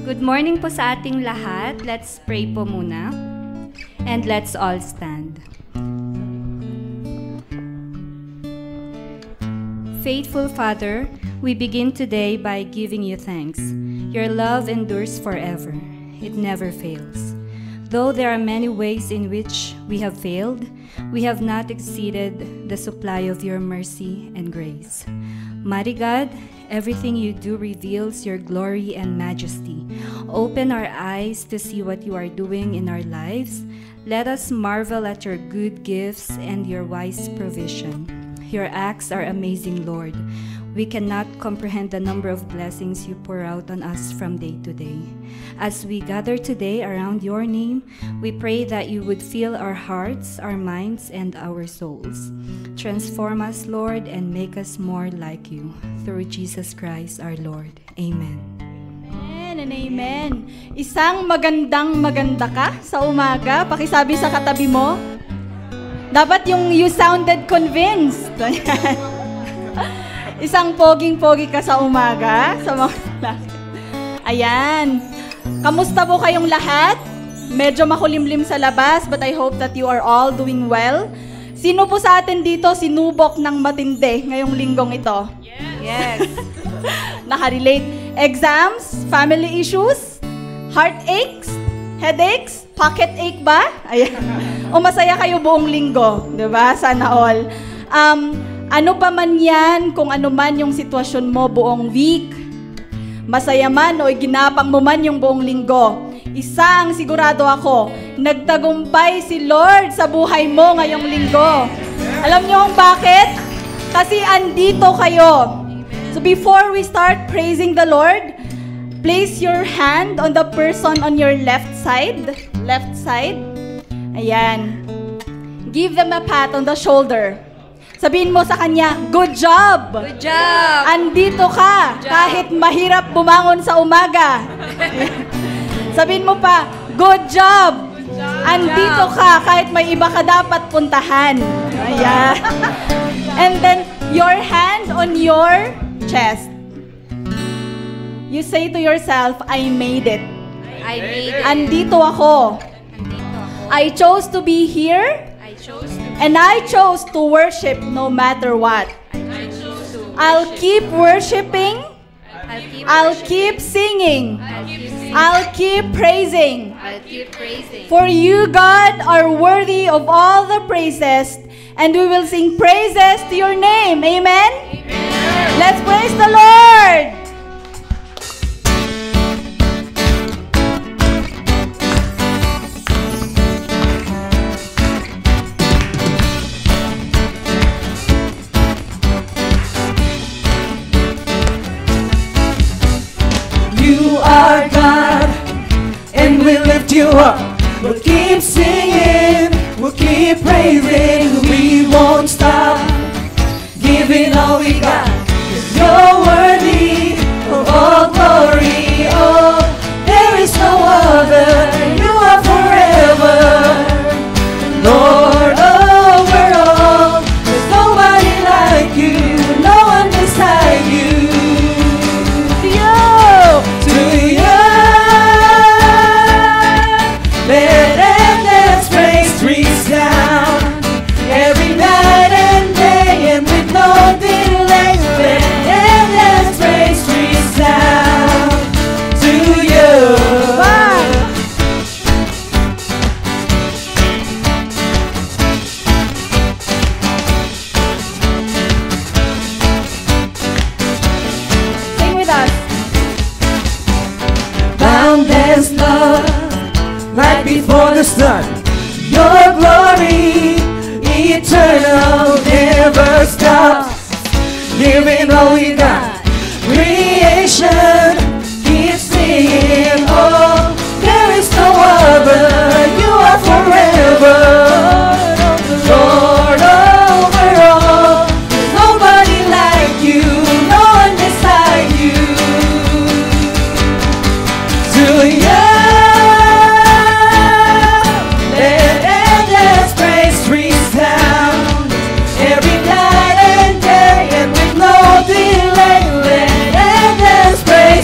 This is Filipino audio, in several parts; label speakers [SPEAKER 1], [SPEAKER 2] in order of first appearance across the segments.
[SPEAKER 1] Good morning po sa ating lahat. Let's pray po muna. And let's all stand. Faithful Father, we begin today by giving you thanks. Your love endures forever. It never fails. Though there are many ways in which we have failed, we have not exceeded the supply of your mercy and grace. Mighty God, everything you do reveals your glory and majesty. Open our eyes to see what you are doing in our lives. Let us marvel at your good gifts and your wise provision. Your acts are amazing, Lord. We cannot comprehend the number of blessings you pour out on us from day to day. As we gather today around your name, we pray that you would fill our hearts, our minds, and our souls. Transform us, Lord, and make us more like you. Through Jesus Christ our Lord. Amen.
[SPEAKER 2] Amen and amen. Isang maganda ka sa umaga. Pakisabi sa katabi mo. Dapat yung you sounded convinced. Isang poging-pogi ka sa umaga. Sa mga lalaki. Ayan. Kamusta po kayong lahat? Medyo makulimlim sa labas, but I hope that you are all doing well. Sino po sa atin dito sinubok ng matindi ngayong linggong ito? Yes. Nakarelate. Exams, family issues, heartaches, headaches, pocket ache ba? Ayan. O masaya kayo buong linggo, 'di ba? Sana all. Ano pa man yan, kung ano man yung sitwasyon mo buong week, masaya man o ginapang mo man yung buong linggo, isang sigurado ako, nagtagumpay si Lord sa buhay mo ngayong linggo. Alam niyo kung bakit? Kasi andito kayo. So before we start praising the Lord, place your hand on the person on your left side. Left side. Ayan. Give them a pat on the shoulder. Sabihin mo sa kanya, good job!
[SPEAKER 1] Good job!
[SPEAKER 2] Andito ka, kahit mahirap bumangon sa umaga. Sabihin mo pa, good job! Andito ka, kahit may iba ka dapat puntahan. Ayan. And then, your hand on your chest. You say to yourself, I made it.
[SPEAKER 1] I made it.
[SPEAKER 2] Andito ako. I chose to be here. And I chose to worship no matter what. I'll keep worshiping. I'll keep singing. I'll keep praising. For you, God, are worthy of all the praises, and we will sing praises to your name. Amen? Let's praise the Lord!
[SPEAKER 3] You are God, and we lift you up. We'll keep singing, we'll keep praising. We won't stop giving all we got. 'Cause you're worthy of all glory. Oh, there is no other. You are forever, Lord over all. There's nobody like you, no one beside you. Let endless praise resound every night and day, and with no delay. Let endless praise resound to you.
[SPEAKER 2] Sing with us.
[SPEAKER 3] Boundless love, right before the sun. Your glory, eternal, never stops. Giving all we got. Creation keeps singing. Oh, there is no other. You are forever, Lord over all. There's nobody like you, no one beside you. To you. Let endless praise resound every night and day, and with no delay. Let endless praise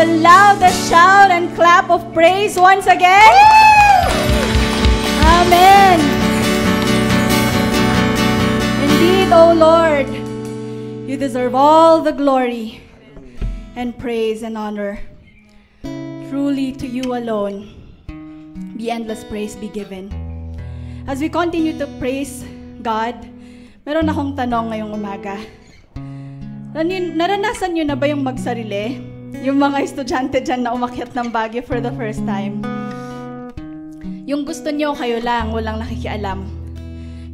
[SPEAKER 2] the loudest shout and clap of praise once again. Amen. Indeed, O Lord, you deserve all the glory and praise and honor. Truly to you alone, the endless praise be given. As we continue to praise God, meron akong tanong ngayong umaga. Naranasan nyo na ba yung magsarili? Yung mga estudyante dyan na umakyat ng Baguio for the first time. Yung gusto nyo kayo lang, walang nakikialam.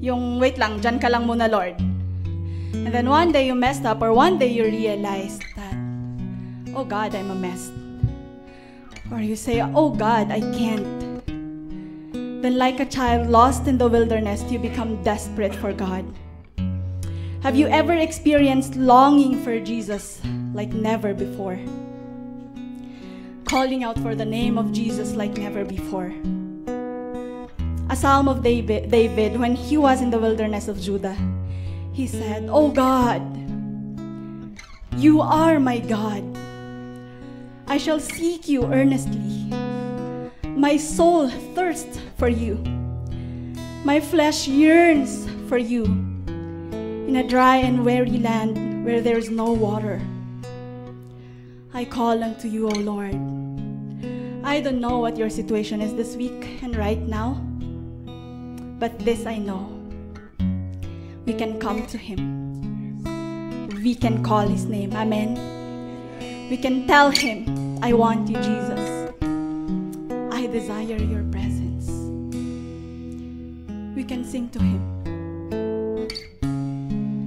[SPEAKER 2] Yung wait lang, dyan ka lang muna Lord. And then one day you messed up, or one day you realized that, oh God, I'm a mess. Or you say, oh God, I can't. Then like a child lost in the wilderness, you become desperate for God. Have you ever experienced longing for Jesus like never before? Calling out for the name of Jesus like never before. A psalm of David, when he was in the wilderness of Judah, he said, oh God, you are my God. I shall seek you earnestly. My soul thirsts for you. My flesh yearns for you in a dry and weary land where there is no water. I call unto you, O Lord. I don't know what your situation is this week and right now, but this I know. We can come to Him. We can call His name. Amen. We can tell Him, I want you, Jesus. I desire your presence. We can sing to Him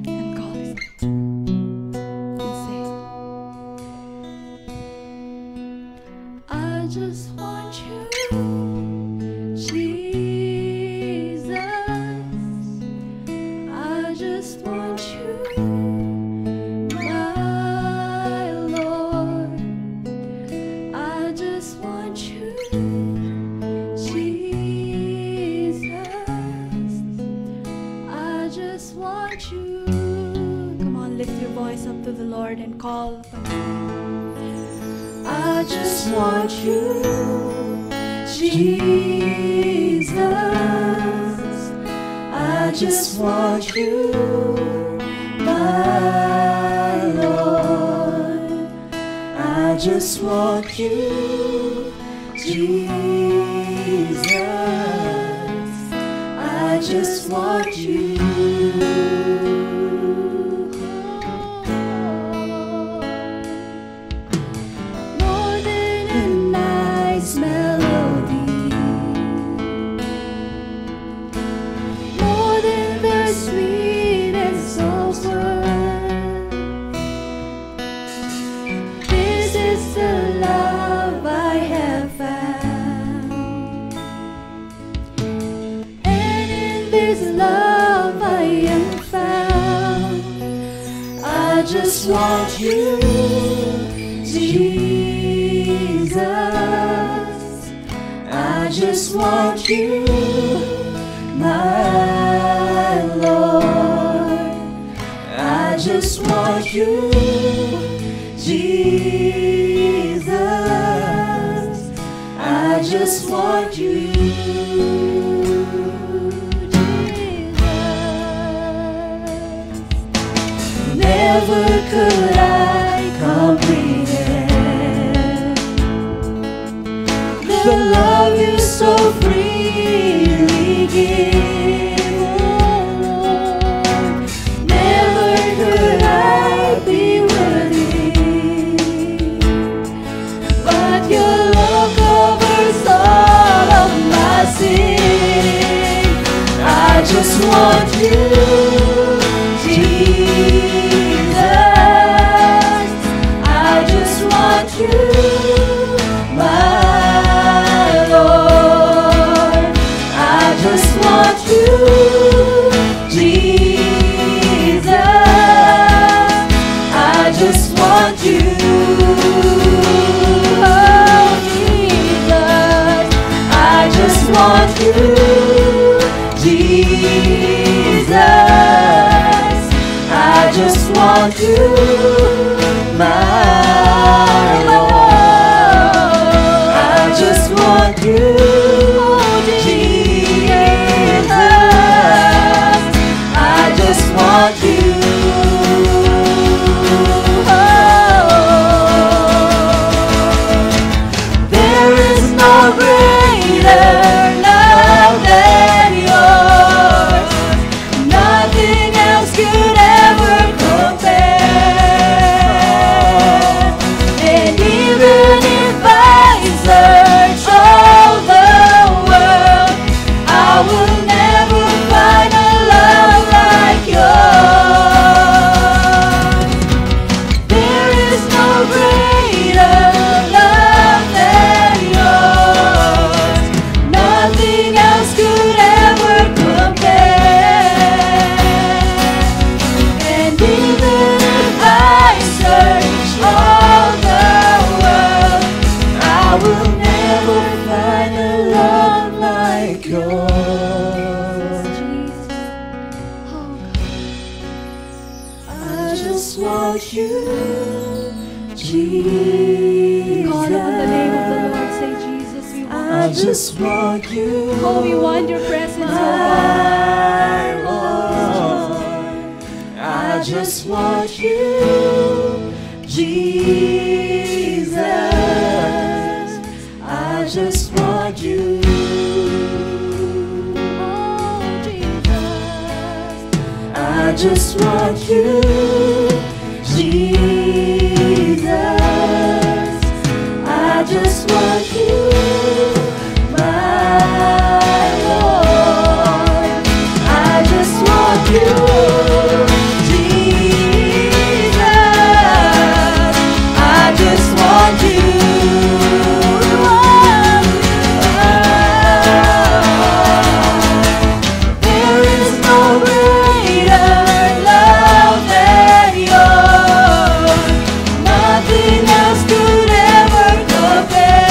[SPEAKER 2] and call His name and say, I just want you, Jesus. I just want you. Up to the Lord and call upon Him. I just want you, Jesus. I just want you, my Lord. I just want you, Jesus. I just want you. I just want you, Jesus. I just want you, my Lord. I just want you, Jesus. I just want you. Never could I comprehend the love you so freely give, oh Lord. Never could I be worthy, but your love covers all of my sin. I just want you, you, my Lord. I just want you, Jesus. I just want you, oh Jesus. I just want you, Jesus. I just want you, my Lord.
[SPEAKER 3] want you. There is no greater love than yours. Nothing else could ever compare. And even if I search all the world, I will never find a love like yours. There is no greater love than yours. Nothing else could ever compare. And even if I search all the world, I will never find a love like yours. I just want you, Jesus.
[SPEAKER 2] Call on the name of the Lord. Say, Jesus, we want
[SPEAKER 3] I just want you.
[SPEAKER 2] Oh, we want your presence, oh God.
[SPEAKER 3] My Lord, I just want you, Jesus. I just want you.
[SPEAKER 2] Oh, Jesus.
[SPEAKER 3] I just want you, Jesus. I just want you, my Lord. I just want you, Jesus. I just want you. There is no greater love than yours. Nothing else could ever compare.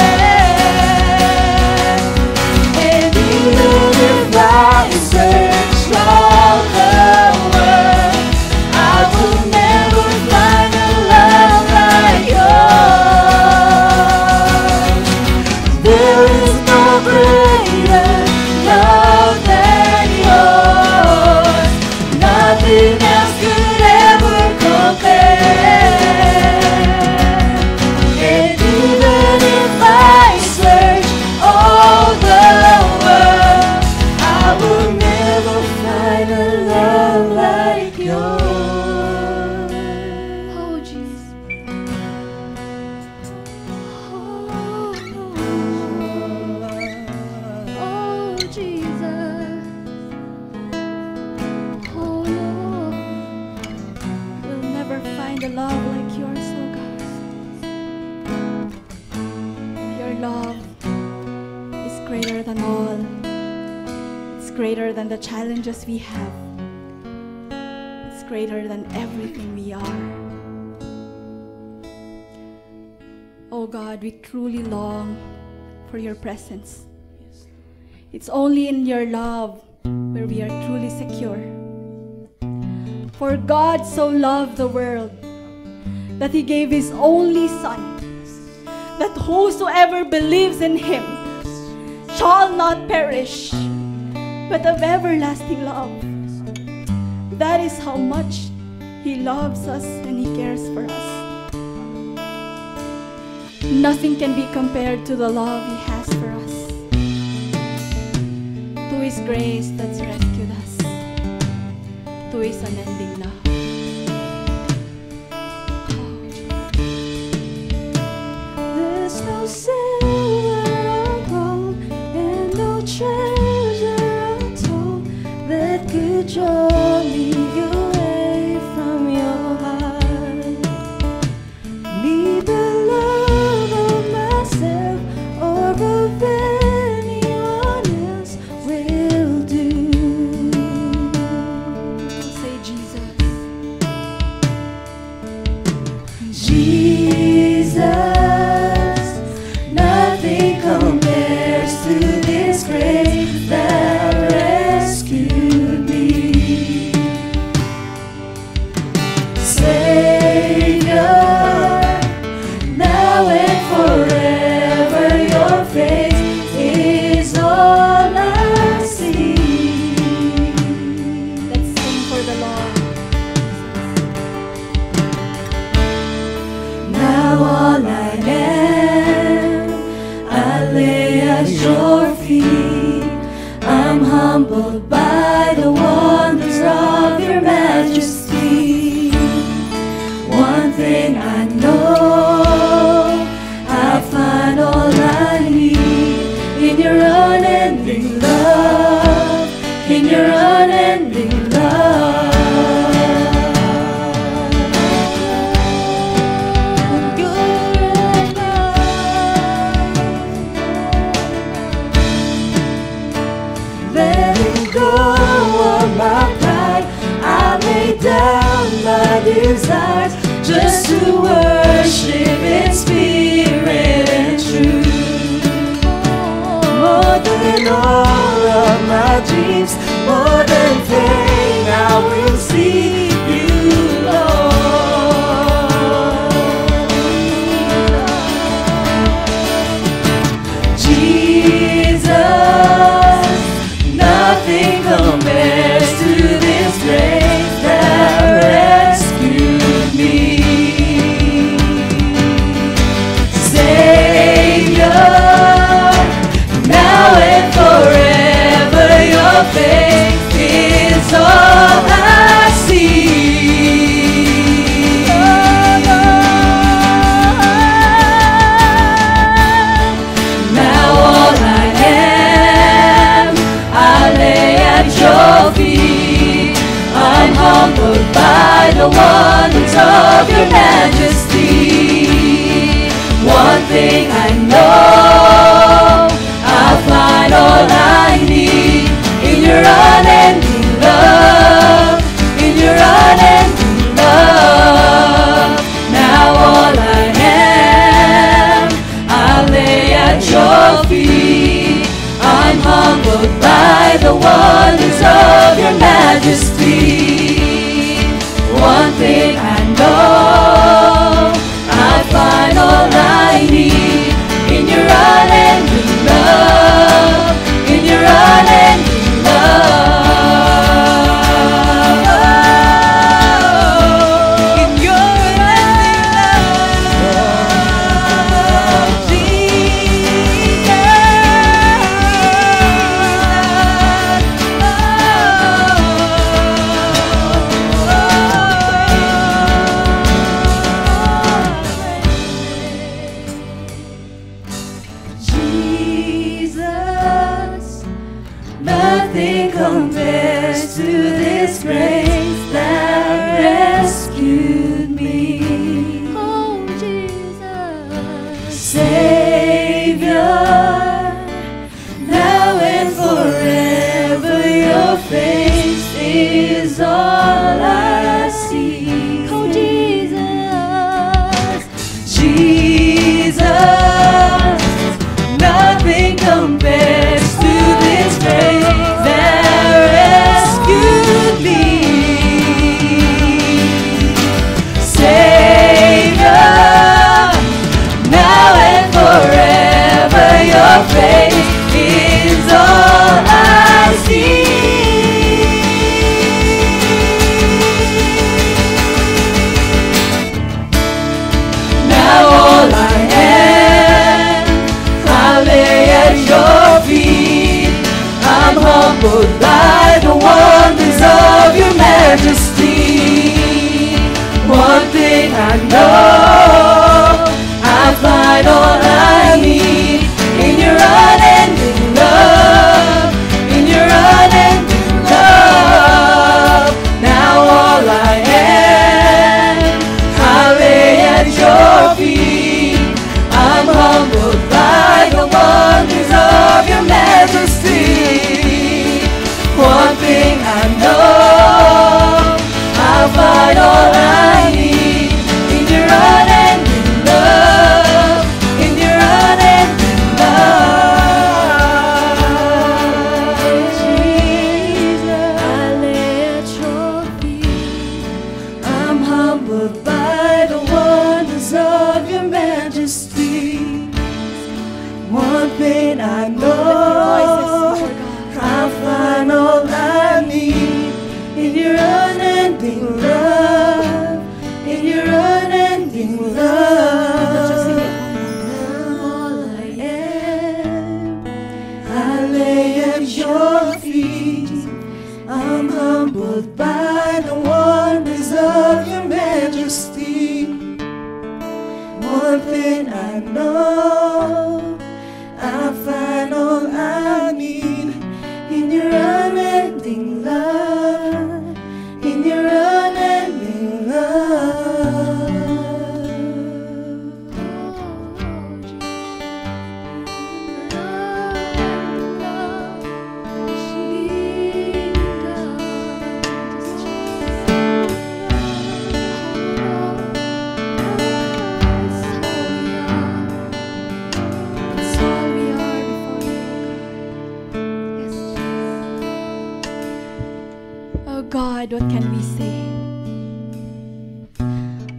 [SPEAKER 3] And even if I search all the world, I will never find a love like yours. There is no greater love than yours. Nothing else could ever compare. And even if I search all the world, I will never find a love like yours.
[SPEAKER 2] Oh, Jesus. Oh, Jesus. Oh, Lord. We'll never find a love like yours, oh God. Your love is greater than all. It's greater than the challenges we have. It's greater than everything we are. Oh God, we truly long for your presence. It's only in your love where we are truly secure. For God so loved the world that he gave his only Son, that whosoever believes in him shall not perish, but have everlasting love. That is how much he loves us and he cares for us. Nothing can be compared to the love he has for us. To his grace that's rescued us. To his unending love.
[SPEAKER 3] There's no silver or gold and no treasure untold that could draw me away from your heart. Neither love of myself or of anyone else will do.
[SPEAKER 2] Say Jesus.
[SPEAKER 3] Jesus, nothing compares to this grace that rescued me. Savior, now and forever your face is all I see.
[SPEAKER 2] Let's sing for the Lord.
[SPEAKER 3] desires just to worship in spirit and truth. More than all of my dreams, more than fame, I will see you, Lord. Jesus, nothing compares to this grace that rescued me. Savior, now and forever, your face is all I see. Now all I am, I lay at your feet. I'm humbled by the wonders of your majesty. One thing I know, I'll find all I need in your unending love, in your unending love. Now all I am, I lay at your feet. I'm humbled by the wonders of your majesty. One thing I know, I find all I need in your unending love, in your unending love. In your unending love, Jesus, nothing compares to this grace that rescued me.
[SPEAKER 1] Oh, Jesus.
[SPEAKER 3] Savior, now and forever, your face is all I see.
[SPEAKER 1] Oh, Jesus.
[SPEAKER 3] Jesus, nothing compares to this grace that rescued me. Savior, now and forever, your face is all I see. Now all I am, I lay at your feet. I'm humbled by the wonders of your majesty. One thing I know, I find all I need in your unending love, in your unending love. Now all I am, I lay at your feet. I'm humbled by the wonders of your majesty. One thing I know, I'll find all I need in your unending love, in your unending love. Jesus, I lay at your feet. I'm humbled by the wonders of your majesty. One thing I know, I'll find all I need in your unending love, in your unending love. Now all I am, I lay at your feet. I'm humbled by the wonders of your majesty. One thing I know, I'll find all I need in your unending love, in your unending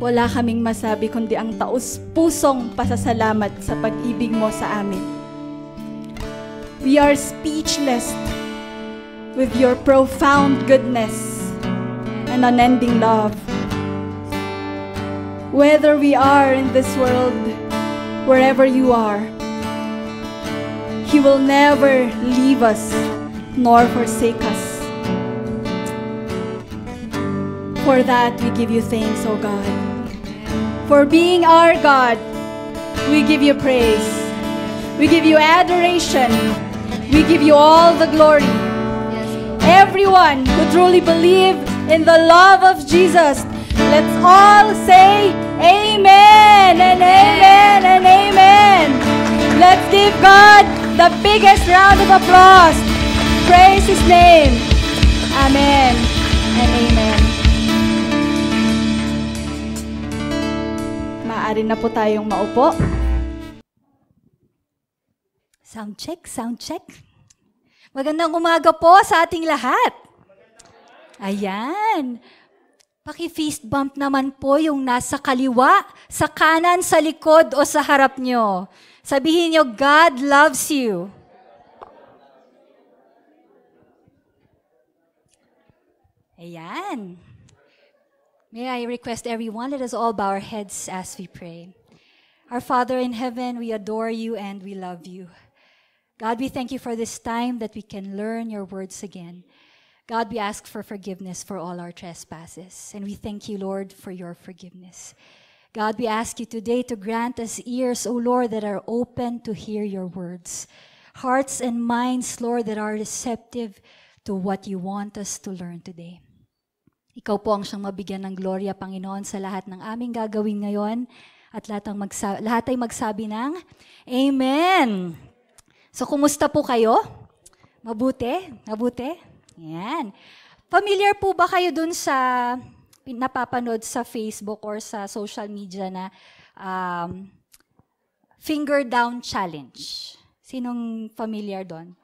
[SPEAKER 2] wala kaming masabi kundi ang taus-pusong pasasalamat sa pag-ibig mo sa amin. We are speechless with your profound goodness and unending love. Whether we are in this world, wherever you are, He will never leave us nor forsake us. For that, we give you thanks, O God. For being our God, we give you praise. We give you adoration. We give you all the glory. Everyone who truly believe in the love of Jesus, let's all say amen and amen and amen. Let's give God the biggest round of applause. Praise His name. Amen and amen. Maaari na po tayong maupo.
[SPEAKER 1] Sound check, sound check. Magandang umaga po sa ating lahat. Ayan. Paki-fist bump naman po yung nasa kaliwa, sa kanan, sa likod o sa harap nyo. Sabihin nyo, God loves you. Ayan. May I request everyone, let us all bow our heads as we pray. Our Father in heaven, we adore you and we love you. God, we thank you for this time that we can learn your words again. God, we ask for forgiveness for all our trespasses. And we thank you, Lord, for your forgiveness. God, we ask you today to grant us ears, O Lord, that are open to hear your words. Hearts and minds, Lord, that are receptive to what you want us to learn today. Ikaw po ang siyang mabigyan ng gloria, Panginoon, sa lahat ng aming gagawin ngayon. At lahat ay magsabi ng Amen. So, kumusta po kayo? Mabuti? Mabuti? Yan. Familiar po ba kayo dun sa napapanood sa Facebook or sa social media na finger down challenge? Sinong familiar doon?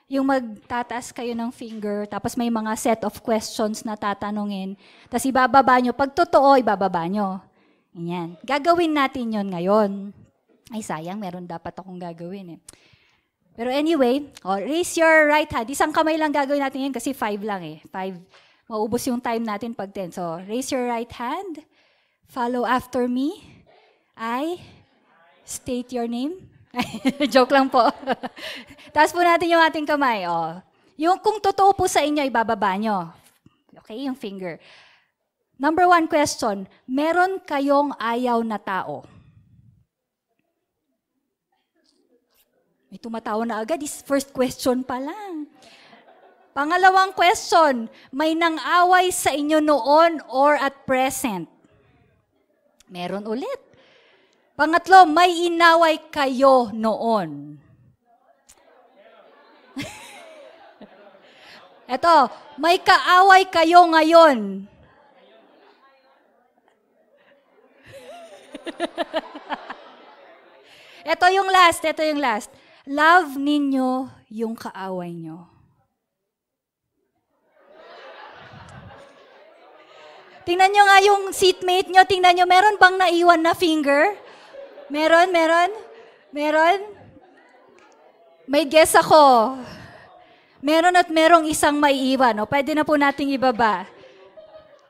[SPEAKER 1] Yung magtataas kayo ng finger, tapos may mga set of questions na tatanungin, tapos ibababa nyo. Pag totoo, ibababa nyo. Yan. Gagawin natin yon ngayon. Ay, sayang, meron dapat akong gagawin eh. Pero anyway, raise your right hand. Isang kamay lang gagawin natin yan kasi 5 lang eh. 5, maubos yung time natin pag 10. So, raise your right hand. Follow after me. I state your name. Joke lang po. Taas po natin yung ating kamay. Yung kung totoo po sa inyo, ibababa nyo. Okay, yung finger. Number 1 question, meron kayong ayaw na tao? May tumatawa na agad, is first question pa lang. Pangalawang question, may nang-away sa inyo noon or at present? Meron ulit. Pangatlo, may inaway kayo noon. Eto, may kaaway kayo ngayon. Ito yung last. Love ninyo yung kaaway nyo. Tingnan nyo nga yung seatmate nyo, tingnan nyo, meron bang naiwan na finger? Meron? May guess ako. Meron at merong isang maiiwan. Pwede na po nating ibaba.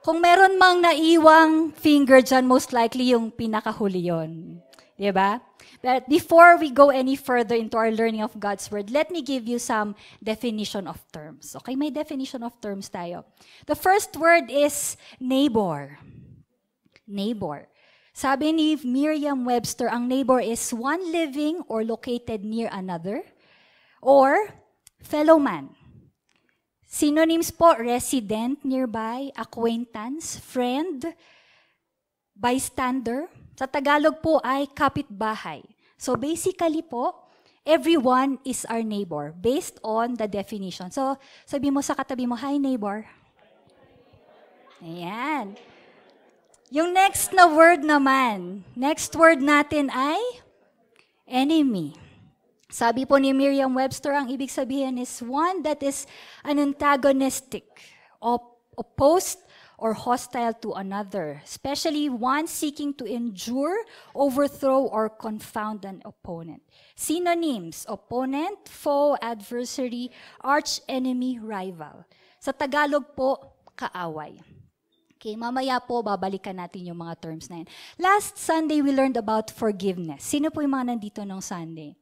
[SPEAKER 1] Kung meron mang naiwang finger dyan, most likely yung pinakahuli yun. Diba? But before we go any further into our learning of God's Word, let me give you some definition of terms. Okay, may definition of terms tayo. The first word is neighbor. Neighbor. Sabi ni Merriam-Webster, ang neighbor is one living or located near another, or fellow man. Synonyms po, resident nearby, acquaintance, friend, bystander. Sa Tagalog po ay kapitbahay. So basically po, everyone is our neighbor based on the definition. So sabi mo sa katabi mo, hi neighbor. Ayan. Yung next na word naman, next word natin ay enemy. Sabi po ni Merriam-Webster, ang ibig sabihin is one that is an antagonistic, opposed,
[SPEAKER 4] or hostile to another, especially one seeking to injure, overthrow, or confound an opponent. Synonyms: opponent, foe, adversary, arch-enemy, rival. Sa Tagalog po, kaaway. Okay, mamaya po babalikan natin yung mga terms na yan. Last Sunday, we learned about forgiveness. Sino po yung mga nandito nung Sunday?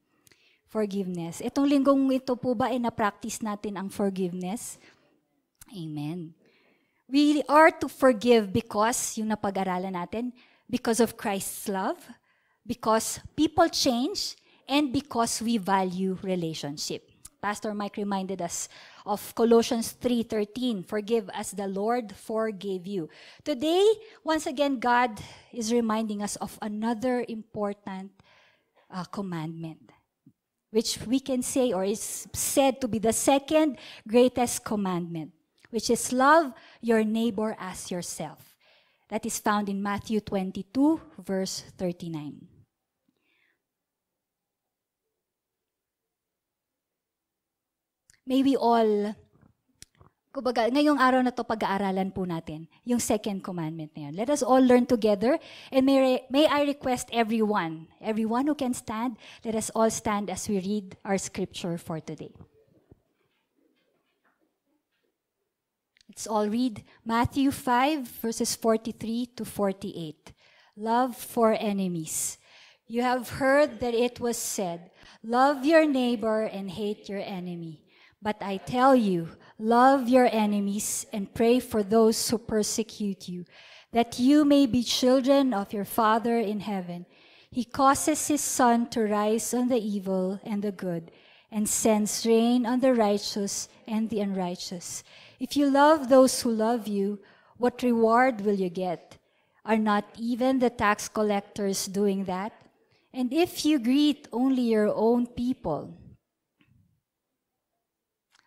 [SPEAKER 4] Forgiveness. Itong linggong ito po ba ay na-practice natin ang forgiveness? Amen. We are to forgive because, yung napag-aralan natin, because of Christ's love, because people change, and because we value relationship. Pastor Mike reminded us of Colossians 3:13, forgive as the Lord forgave you. Today, once again, God is reminding us of another important commandment, which we can say or is said to be the second greatest commandment, which is love your neighbor as yourself. That is found in Matthew 22, verse 39. May we all, kumbaga, ngayong araw na to pag-aaralan po natin, yung second commandment na yun. Let us all learn together, and may I request everyone who can stand, let us all stand as we read our scripture for today. Let's all read Matthew 5, verses 43 to 48. Love for enemies. You have heard that it was said, love your neighbor and hate your enemy. But I tell you, love your enemies and pray for those who persecute you, that you may be children of your Father in heaven. He causes his sun to rise on the evil and the good, and sends rain on the righteous and the unrighteous. If you love those who love you, what reward will you get? Are not even the tax collectors doing that? And if you greet only your own people,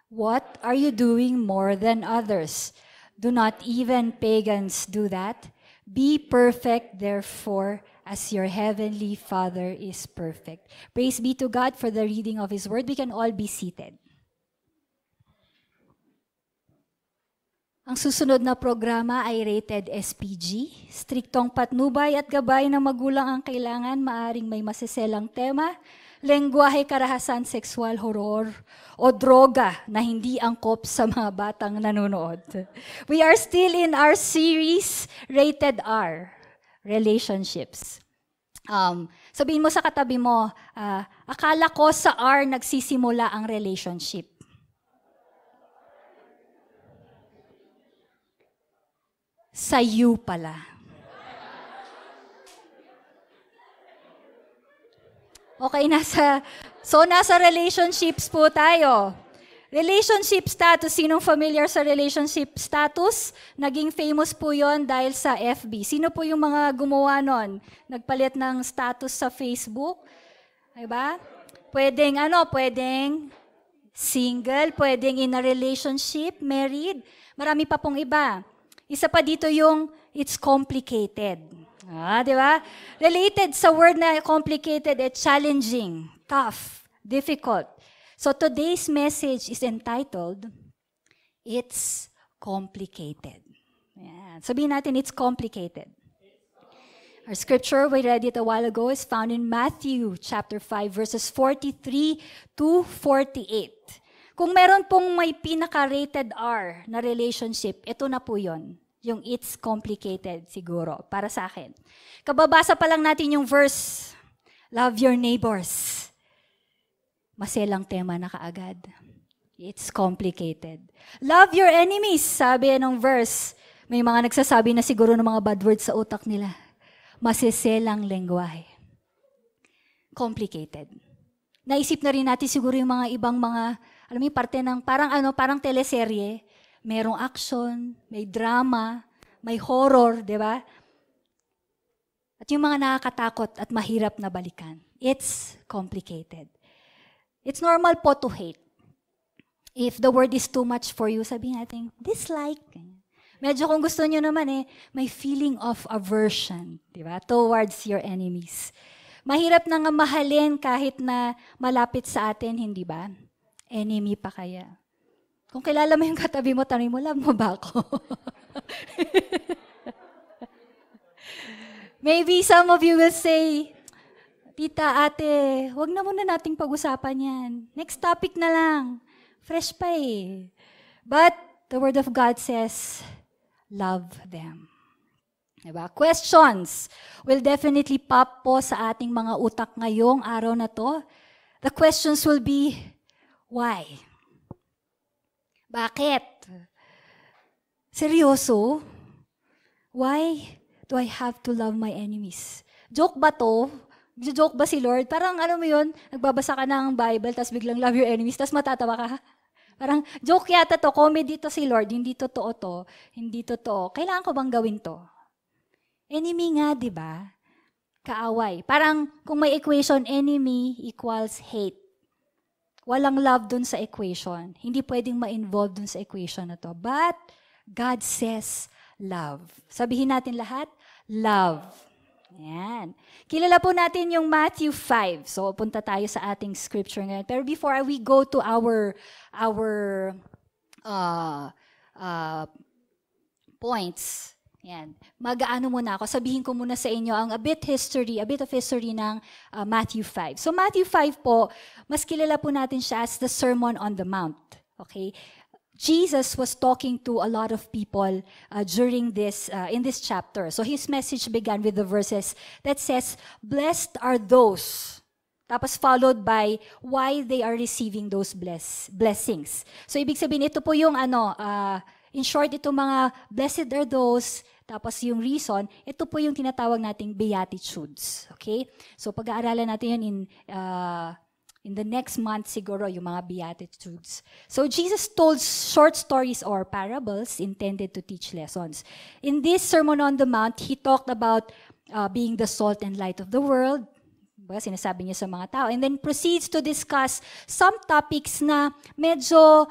[SPEAKER 4] what are you doing more than others? Do not even pagans do that? Be perfect, therefore, as your heavenly Father is perfect. Praise be to God for the reading of His Word. We can all be seated. Ang susunod na programa ay rated SPG. Striktong patnubay at gabay ng magulang ang kailangan, maaring may masiselang tema, lengguwahe, karahasan, sexual, horror, o droga na hindi angkop sa mga batang nanonood. We are still in our series, Rated R, Relationships. Sabihin mo sa katabi mo, akala ko sa R nagsisimula ang relationship. Sa U pala. Okay, nasa relationships po tayo. Relationship status, sinong familiar sa relationship status? Naging famous po yon dahil sa FB. Sino po yung mga gumawa nun? Nagpalit ng status sa Facebook? Diba? Pwedeng single, pwedeng in a relationship, married. Marami pa pong iba. Isa pa dito yung it's complicated. Di ba? Related sa word na complicated, challenging, tough, difficult. So today's message is entitled, It's Complicated. Yan. Sabihin natin, it's complicated. Our scripture, we read it a while ago, is found in Matthew chapter 5, verses 43 to 48. Kung meron pong may pinaka-rated R na relationship, ito na po yon. Yung it's complicated siguro, para sa akin. Kababasa pa lang natin yung verse, love your neighbors. Maselang tema na kaagad. It's complicated. Love your enemies, sabi ng verse. May mga nagsasabi na siguro ng mga bad words sa utak nila. Maseselang lengguwahe. Complicated. Naisip na rin natin siguro yung mga ibang mga, alam mo yung parte ng parang teleserye. Merong action, may drama, may horror, di ba? At yung mga nakakatakot at mahirap na balikan. It's complicated. It's normal po to hate. If the word is too much for you, sabihin natin, dislike. Medyo kung gusto nyo naman may feeling of aversion, di ba? Towards your enemies. Mahirap na nga mahalin kahit na malapit sa atin, hindi ba? Enemy pa kaya. Kung kilala mo yung katabi mo, tanong mo, love mo ba ako? Maybe some of you will say, Tita, ate, wag na muna nating pag-usapan yan. Next topic na lang. Fresh pa eh. But the Word of God says, love them. Diba? Questions will definitely pop po sa ating mga utak ngayong araw na to. The questions will be, why? Bakit? Seryoso? Why do I have to love my enemies? Joke ba to? Joke ba si Lord? Parang ano mo yun, nagbabasa ka ng Bible, tapos biglang love your enemies, tapos matatawa ka. Parang joke yata to, comedy to si Lord, hindi totoo to, hindi totoo. Kailangan ko bang gawin to? Enemy nga, di ba? Kaaway. Parang kung may equation, enemy equals hate. Walang love dun sa equation. Hindi pwedeng ma-involve dun sa equation na to. But God says love. Sabihin natin lahat, love. Yan. Kilala po natin yung Matthew 5. So, punta tayo sa ating scripture ngayon. Pero before we go to our points, yan. Mag-ano muna ako. Sabihin ko muna sa inyo a bit of history ng Matthew 5. So Matthew 5 po, mas kilala po natin siya as the Sermon on the Mount. Okay? Jesus was talking to a lot of people during this in this chapter. So his message began with the verses that says, "Blessed are those," tapos followed by why they are receiving those blessings. So ibig sabihin, ito po yung in short, ito mga blessed are those, tapos yung reason, ito po yung tinatawag nating Beatitudes. Okay? So pag-aaralan natin yan in the next month siguro, yung mga Beatitudes. So Jesus told short stories or parables intended to teach lessons. In this Sermon on the Mount, He talked about being the salt and light of the world. Sinasabi niya sa mga tao. And then proceeds to discuss some topics na medyo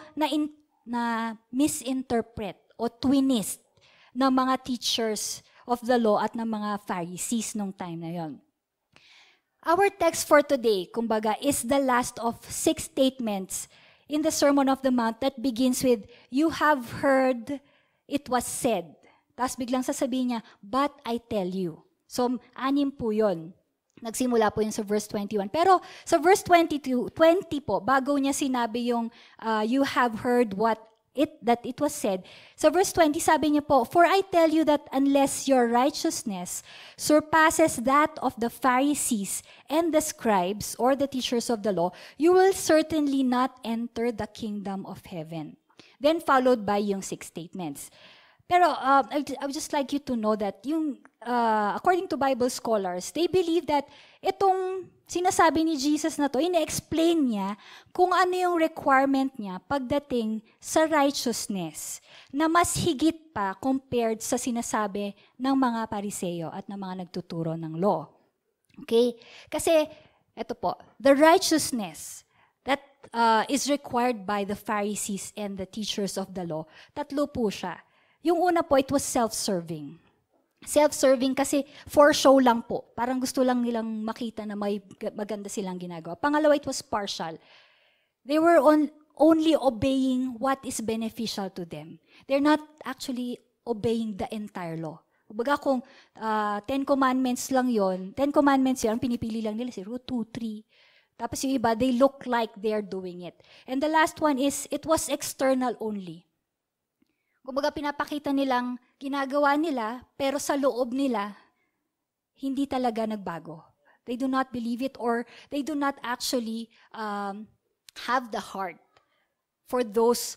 [SPEAKER 4] na misinterpret o twinist ng mga teachers of the law at ng mga Pharisees nung time na yon. Our text for today, kumbaga, is the last of 6 statements in the Sermon of the Mount that begins with, "You have heard it was said." Tapos biglang sasabihin niya, "But I tell you." So, 6 po yun. Nagsimula po yun sa verse 21. Pero sa verse 20 po, bago niya sinabi yung, "You have heard that it was said." So verse 20, sabi niya po, "For I tell you that unless your righteousness surpasses that of the Pharisees and the scribes or the teachers of the law, you will certainly not enter the kingdom of heaven." Then followed by yung 6 statements. Pero I would just like you to know that yung according to Bible scholars, they believe that itong sinasabi ni Jesus na to, ina-explain niya kung ano yung requirement niya pagdating sa righteousness na mas higit pa compared sa sinasabi ng mga Pariseo at ng mga nagtuturo ng law. Okay? Kasi, ito po, the righteousness that is required by the Pharisees and the teachers of the law, 3 po siya. Yung una po, it was self-serving. Self-serving kasi for show lang po. Parang gusto lang nilang makita na may maganda silang ginagawa. Pangalawa, it was partial. They were only obeying what is beneficial to them. They're not actually obeying the entire law. Kumbaga kung 10 commandments lang yon, 10 commandments yan, pinipili lang nila, 0, 2, 3. Tapos yung iba, they look like they're doing it. And the last one is, it was external only. Kumbaga pinapakita nilang ginagawa nila, pero sa loob nila, hindi talaga nagbago. They do not believe it or they do not actually have the heart for those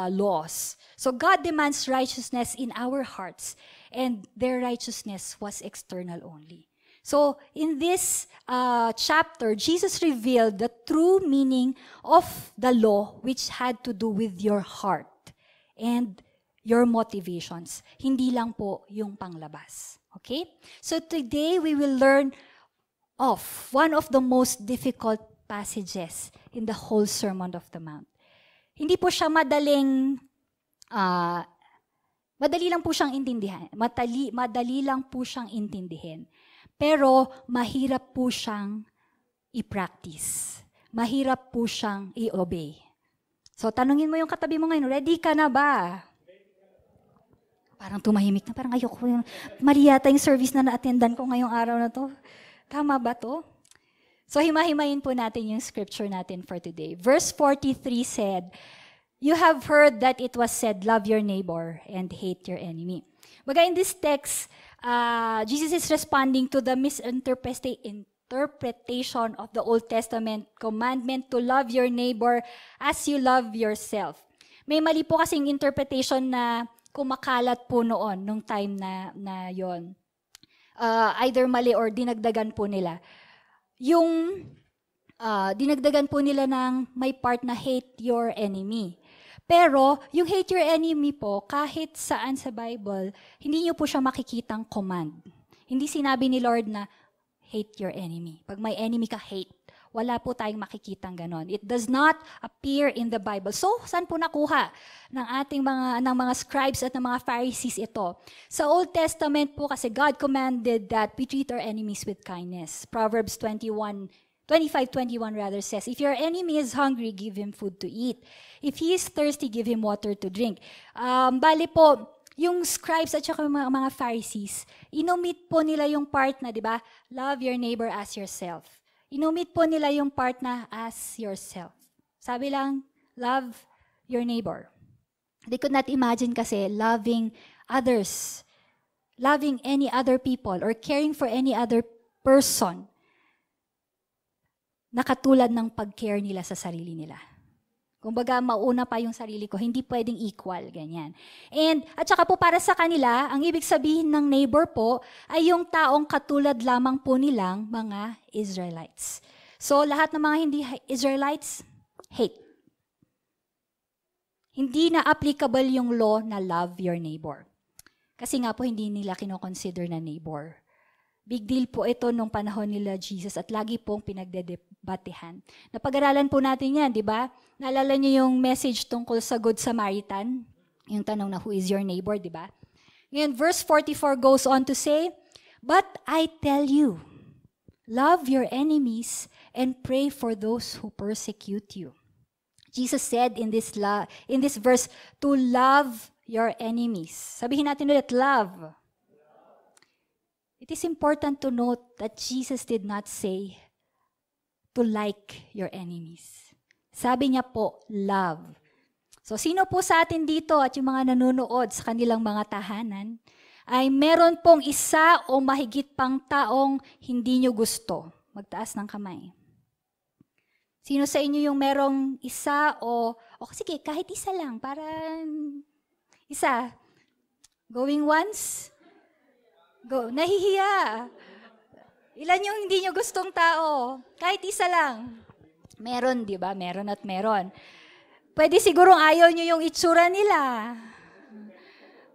[SPEAKER 4] laws. So God demands righteousness in our hearts, and their righteousness was external only. So in this chapter, Jesus revealed the true meaning of the law, which had to do with your heart and your motivations. Hindi lang po yung panglabas. Okay? So today, we will learn of one of the most difficult passages in the whole Sermon of the Mount. Hindi po siya madali lang po siyang intindihan. Madali lang po siyang intindihin. Pero mahirap po siyang i-practice. Mahirap po siyang i-obey. So tanungin mo yung katabi mo ngayon, ready ka na ba? Parang tumahimik na, parang ayoko yung, mali yata yung service na na-attendan ko ngayong araw na to. Tama ba to? So himahimayin po natin yung scripture natin for today. Verse 43 said, "You have heard that it was said, love your neighbor and hate your enemy." Baga in this text, Jesus is responding to the misinterpretation of the Old Testament commandment to love your neighbor as you love yourself. May mali po kasing interpretation na kumakalat po noon, nung time na yon. Either mali or dinagdagan po nila. Yung dinagdagan po nila ng may part na hate your enemy. Pero yung hate your enemy po, kahit saan sa Bible, hindi nyo po siya makikitang command. Hindi sinabi ni Lord na hate your enemy. Pag may enemy ka, hate. Wala po tayong makikitang ganon. It does not appear in the Bible. So, saan po nakuha ng mga scribes at ng mga Pharisees ito? Sa Old Testament po kasi God commanded that we treat our enemies with kindness. Proverbs 25:21 rather says, "If your enemy is hungry, give him food to eat. If he is thirsty, give him water to drink." Bali po, yung scribes at saka mga Pharisees, inomit po nila yung part na, di ba, love your neighbor as yourself. Inomit po nila yung part na as yourself. Sabi lang, love your neighbor. They could not imagine kasi loving others, loving any other people, or caring for any other person na katulad ng pag-care nila sa sarili nila. Kumbaga, mauna pa yung sarili ko, hindi pwedeng equal, ganyan. At saka po para sa kanila, ang ibig sabihin ng neighbor po ay yung taong katulad lamang po nilang mga Israelites. So, lahat ng mga hindi Israelites, hate. Hindi na applicable yung law na love your neighbor. Kasi nga po, hindi nila kinoconsider na neighbor. Big deal po ito nung panahon nila Jesus at lagi pong pinagdedebatehan. Napag-aralan po natin yan, di ba? Naalala niyo yung message tungkol sa Good Samaritan? Yung tanong na, who is your neighbor, di ba? Ngayon, verse 44 goes on to say, "But I tell you, love your enemies and pray for those who persecute you." Jesus said in this verse, to love your enemies. Sabihin natin ulit, love. It is important to note that Jesus did not say to like your enemies. Sabi niya po, love. So, sino po sa atin dito at yung mga nanonood sa kanilang mga tahanan ay meron pong isa o mahigit pang taong hindi nyo gusto? Magtaas ng kamay. Sino sa inyo yung merong isa o sige, kahit isa lang, para isa. Going once? Go. Nahihiya. Ilan yung hindi nyo gustong tao? Kahit isa lang. Meron, di ba? Meron at meron. Pwede sigurong ayaw nyo yung itsura nila.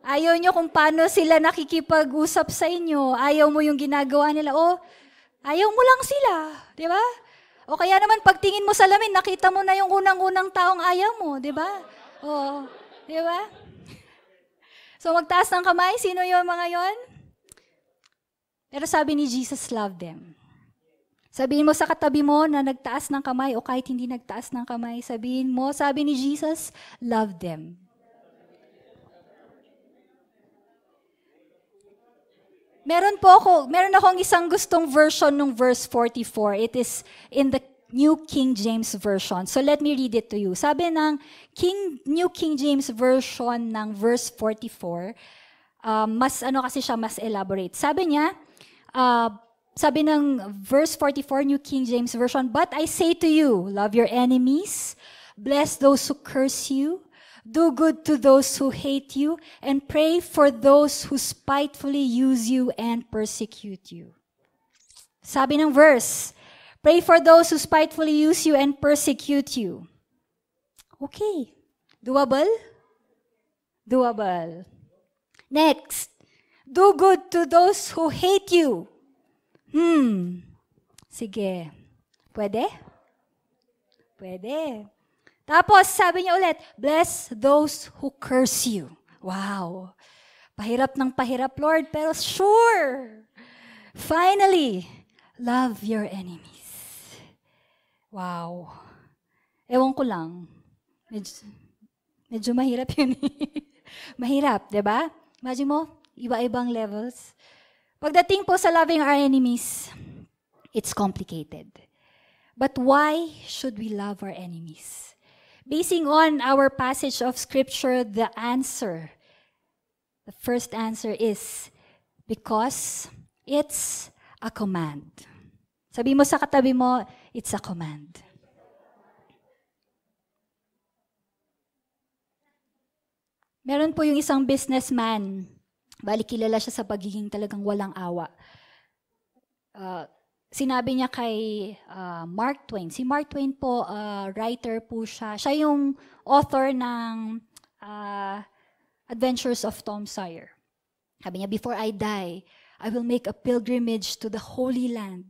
[SPEAKER 4] Ayaw nyo kung paano sila nakikipag-usap sa inyo. Ayaw mo yung ginagawa nila. O, ayaw mo lang sila. Di ba? O kaya naman, pagtingin mo sa lamin, nakita mo na yung unang-unang taong ayaw mo. Di ba? O, di ba? So, magtaas ng kamay. Sino yung mga yon? Pero sabi ni Jesus, love them. Sabihin mo sa katabi mo na nagtaas ng kamay o kahit hindi nagtaas ng kamay, sabihin mo, sabi ni Jesus, love them. Meron akong isang gustong version ng verse 44. It is in the New King James Version. So let me read it to you. Sabi ng New King James Version ng verse 44, mas elaborate. Sabi niya, sabi ng verse 44, New King James Version, "But I say to you, love your enemies, bless those who curse you, do good to those who hate you, and pray for those who spitefully use you and persecute you." Sabi ng verse, pray for those who spitefully use you and persecute you. Okay. Doable? Doable. Next, do good to those who hate you. Sige. Pwede? Pwede. Tapos, sabi niya ulit, bless those who curse you. Wow. Pahirap ng pahirap, Lord, pero sure. Finally, love your enemies. Wow. Ewan ko lang. Medyo mahirap yun. Mahirap, di ba? Imagine mo, iba-ibang levels. Pagdating po sa loving our enemies, it's complicated. But why should we love our enemies? Basing on our passage of Scripture, the first answer is, because it's a command. Sabi mo sa katabi mo, it's a command. Meron po yung isang businessman, bali kilala siya sa pagiging talagang walang awa. Sinabi niya kay Mark Twain. Si Mark Twain po, writer po siya. Siya yung author ng Adventures of Tom Sawyer. Sabi niya, before I die, I will make a pilgrimage to the Holy Land.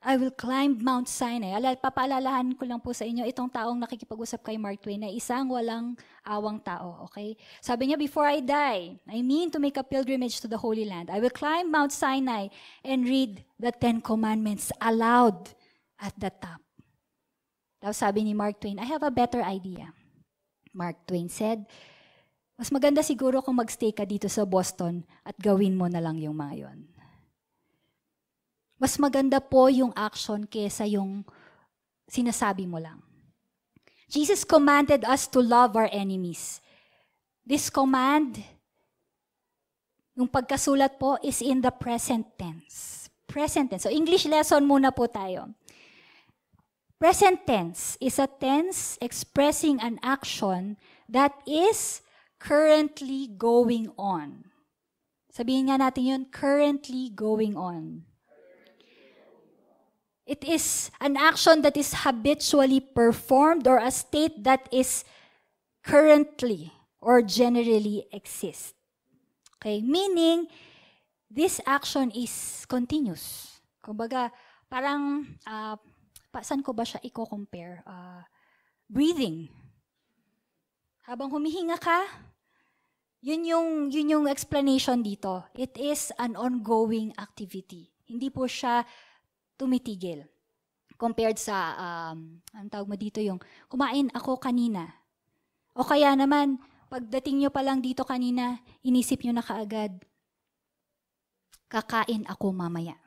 [SPEAKER 4] I will climb Mount Sinai. Papaalalahan ko lang po sa inyo, itong taong nakikipag-usap kay Mark Twain na isang walang awang tao. Okay? Sabi niya, before I die, I mean to make a pilgrimage to the Holy Land. I will climb Mount Sinai and read the 10 Commandments aloud at the top. Tapos sabi ni Mark Twain, I have a better idea. Mark Twain said, mas maganda siguro kung magstay ka dito sa Boston at gawin mo na lang yung mga yon. Mas maganda po yung action kesa yung sinasabi mo lang. Jesus commanded us to love our enemies. This command, yung pagkasulat po, is in the present tense. Present tense. So English lesson muna po tayo. Present tense is a tense expressing an action that is currently going on. Sabihin nga natin yun, currently going on. It is an action that is habitually performed or a state that is currently or generally exists. Okay? Meaning, this action is continuous. Kumbaga, parang, saan ko ba siya i-compare? Breathing. Habang humihinga ka, yun yung explanation dito. It is an ongoing activity. Hindi po siya tumitigil. Compared sa, ang tawag mo dito yung, kumain ako kanina. O kaya naman, pagdating nyo pa lang dito kanina, inisip nyo na kaagad, kakain ako mamaya.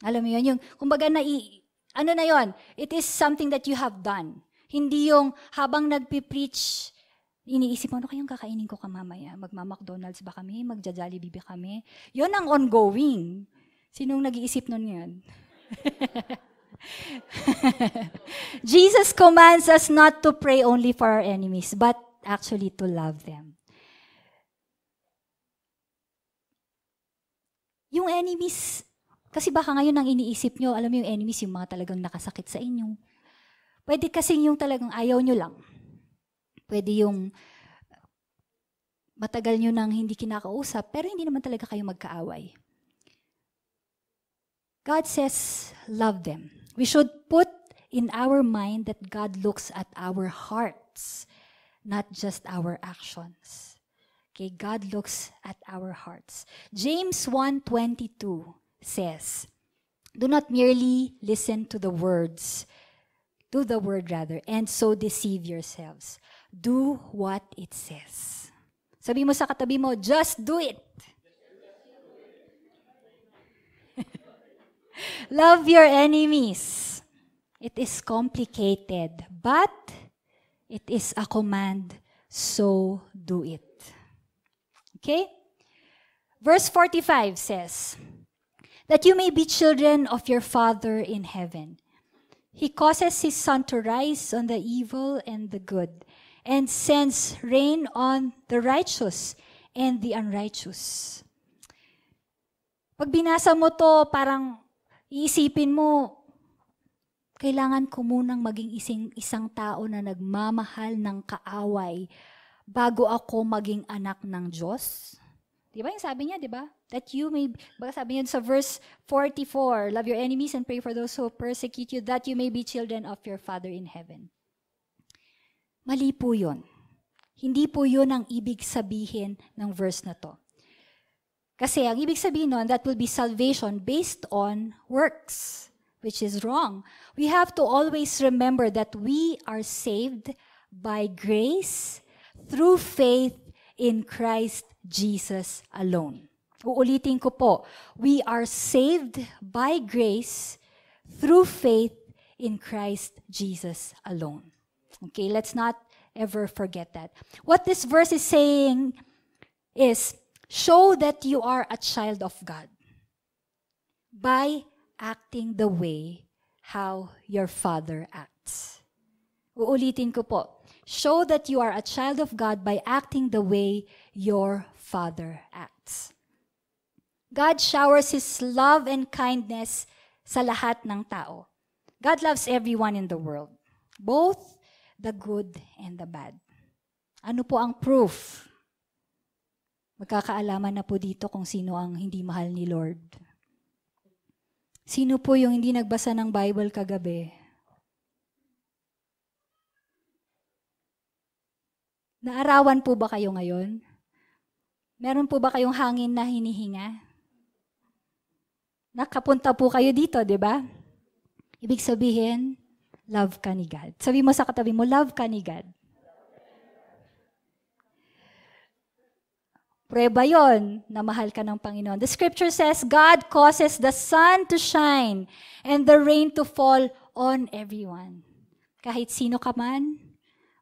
[SPEAKER 4] Alam mo yun, yung, kumbaga ano na yun, it is something that you have done. Hindi yung habang nagpipreach, iniisip mo, ano kayong kakainin ko mamaya? Magma-McDonald's ba kami? Magja-Jollibee ba kami? Yun ang ongoing. Sinong nag-iisip nun yan? Jesus commands us not to pray only for our enemies, but actually to love them. Yung enemies, kasi baka ngayon ang iniisip nyo, alam mo yung enemies, yung mga talagang nakasakit sa inyo. Pwede kasing yung talagang ayaw nyo lang. Pwede yung matagal nyo nang hindi kinakausap, pero hindi naman talaga kayo magkaaway. God says, love them. We should put in our mind that God looks at our hearts, not just our actions. Okay, God looks at our hearts. James 1:22 says, do not merely listen to the word rather, and so deceive yourselves. Do what it says. Sabi mo sa katabi mo, just do it. Love your enemies. It is complicated, but it is a command, so do it. Okay? Verse 45 says, that you may be children of your Father in heaven. He causes His sun to rise on the evil and the good, and sends rain on the righteous and the unrighteous. Pag binasa mo to, parang iisipin mo, kailangan ko munang maging isang tao na nagmamahal ng kaaway bago ako maging anak ng Diyos. Di ba yung sabi niya, di ba? That you may, baka sabi niya sa verse 44, love your enemies and pray for those who persecute you, that you may be children of your Father in heaven. Mali po yun. Hindi po yun ang ibig sabihin ng verse na to. Kasi ang ibig sabihin nun, that will be salvation based on works, which is wrong. We have to always remember that we are saved by grace, through faith, in Christ Jesus alone. Uulitin ko po, we are saved by grace through faith in Christ Jesus alone. Okay, let's not ever forget that. What this verse is saying is, show that you are a child of God by acting the way how your Father acts. Uulitin ko po, show that you are a child of God by acting the way your Father acts. God showers His love and kindness sa lahat ng tao. God loves everyone in the world, both the good and the bad. Ano po ang proof? Magkakaalaman na po dito kung sino ang hindi mahal ni Lord. Sino po yung hindi nagbasa ng Bible kagabi? Naarawan po ba kayo ngayon? Meron po ba kayong hangin na hinihinga? Nakapunta po kayo dito, di ba? Ibig sabihin, love ka ni God. Sabi mo sa katabi mo, love ka ni God. Prueba yon na mahal ka ng Panginoon. The scripture says, God causes the sun to shine and the rain to fall on everyone. Kahit sino ka man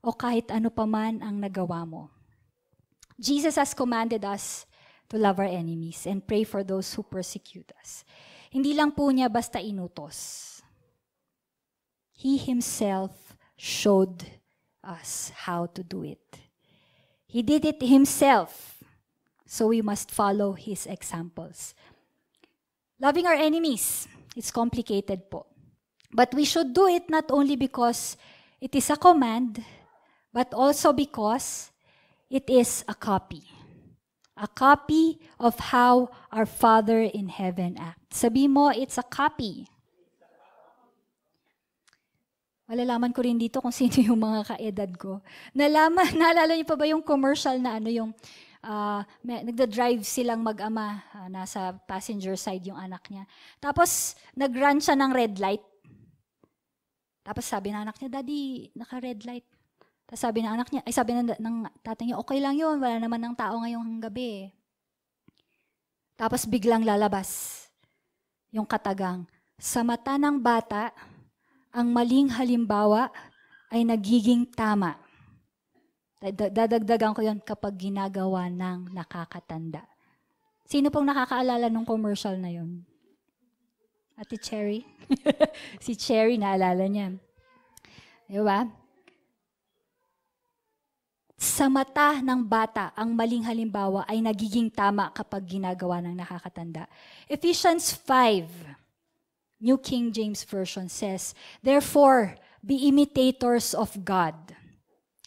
[SPEAKER 4] o kahit ano pa man ang nagawa mo. Jesus has commanded us to love our enemies and pray for those who persecute us. Hindi lang po niya basta inutos. He Himself showed us how to do it. He did it Himself. So we must follow His examples. Loving our enemies, it's complicated po. But we should do it not only because it is a command, but also because it is a copy. A copy of how our Father in heaven acts. Sabi mo, it's a copy. Malalaman ko rin dito kung sino yung mga kaedad ko. Naalala niyo pa ba yung commercial na yung nagda-drive silang mag-ama, nasa passenger side yung anak niya. Tapos, nag-run siya ng red light. Tapos sabi ng anak niya, Daddy, naka-red light. Tapos sabi ng anak niya, sabi ng tatay niya, okay lang yun, wala naman ng tao ngayong gabi. Tapos biglang lalabas yung katagang, sa mata ng bata, ang maling halimbawa ay nagiging tama. Dadagdagan ko yon kapag ginagawa ng nakakatanda. Sino pong nakakaalala ng commercial na yon? Ate Cherry? Si Cherry, naalala niya. Diba? Sa mata ng bata, ang maling halimbawa ay nagiging tama kapag ginagawa ng nakakatanda. Ephesians 5, New King James Version says, therefore, be imitators of God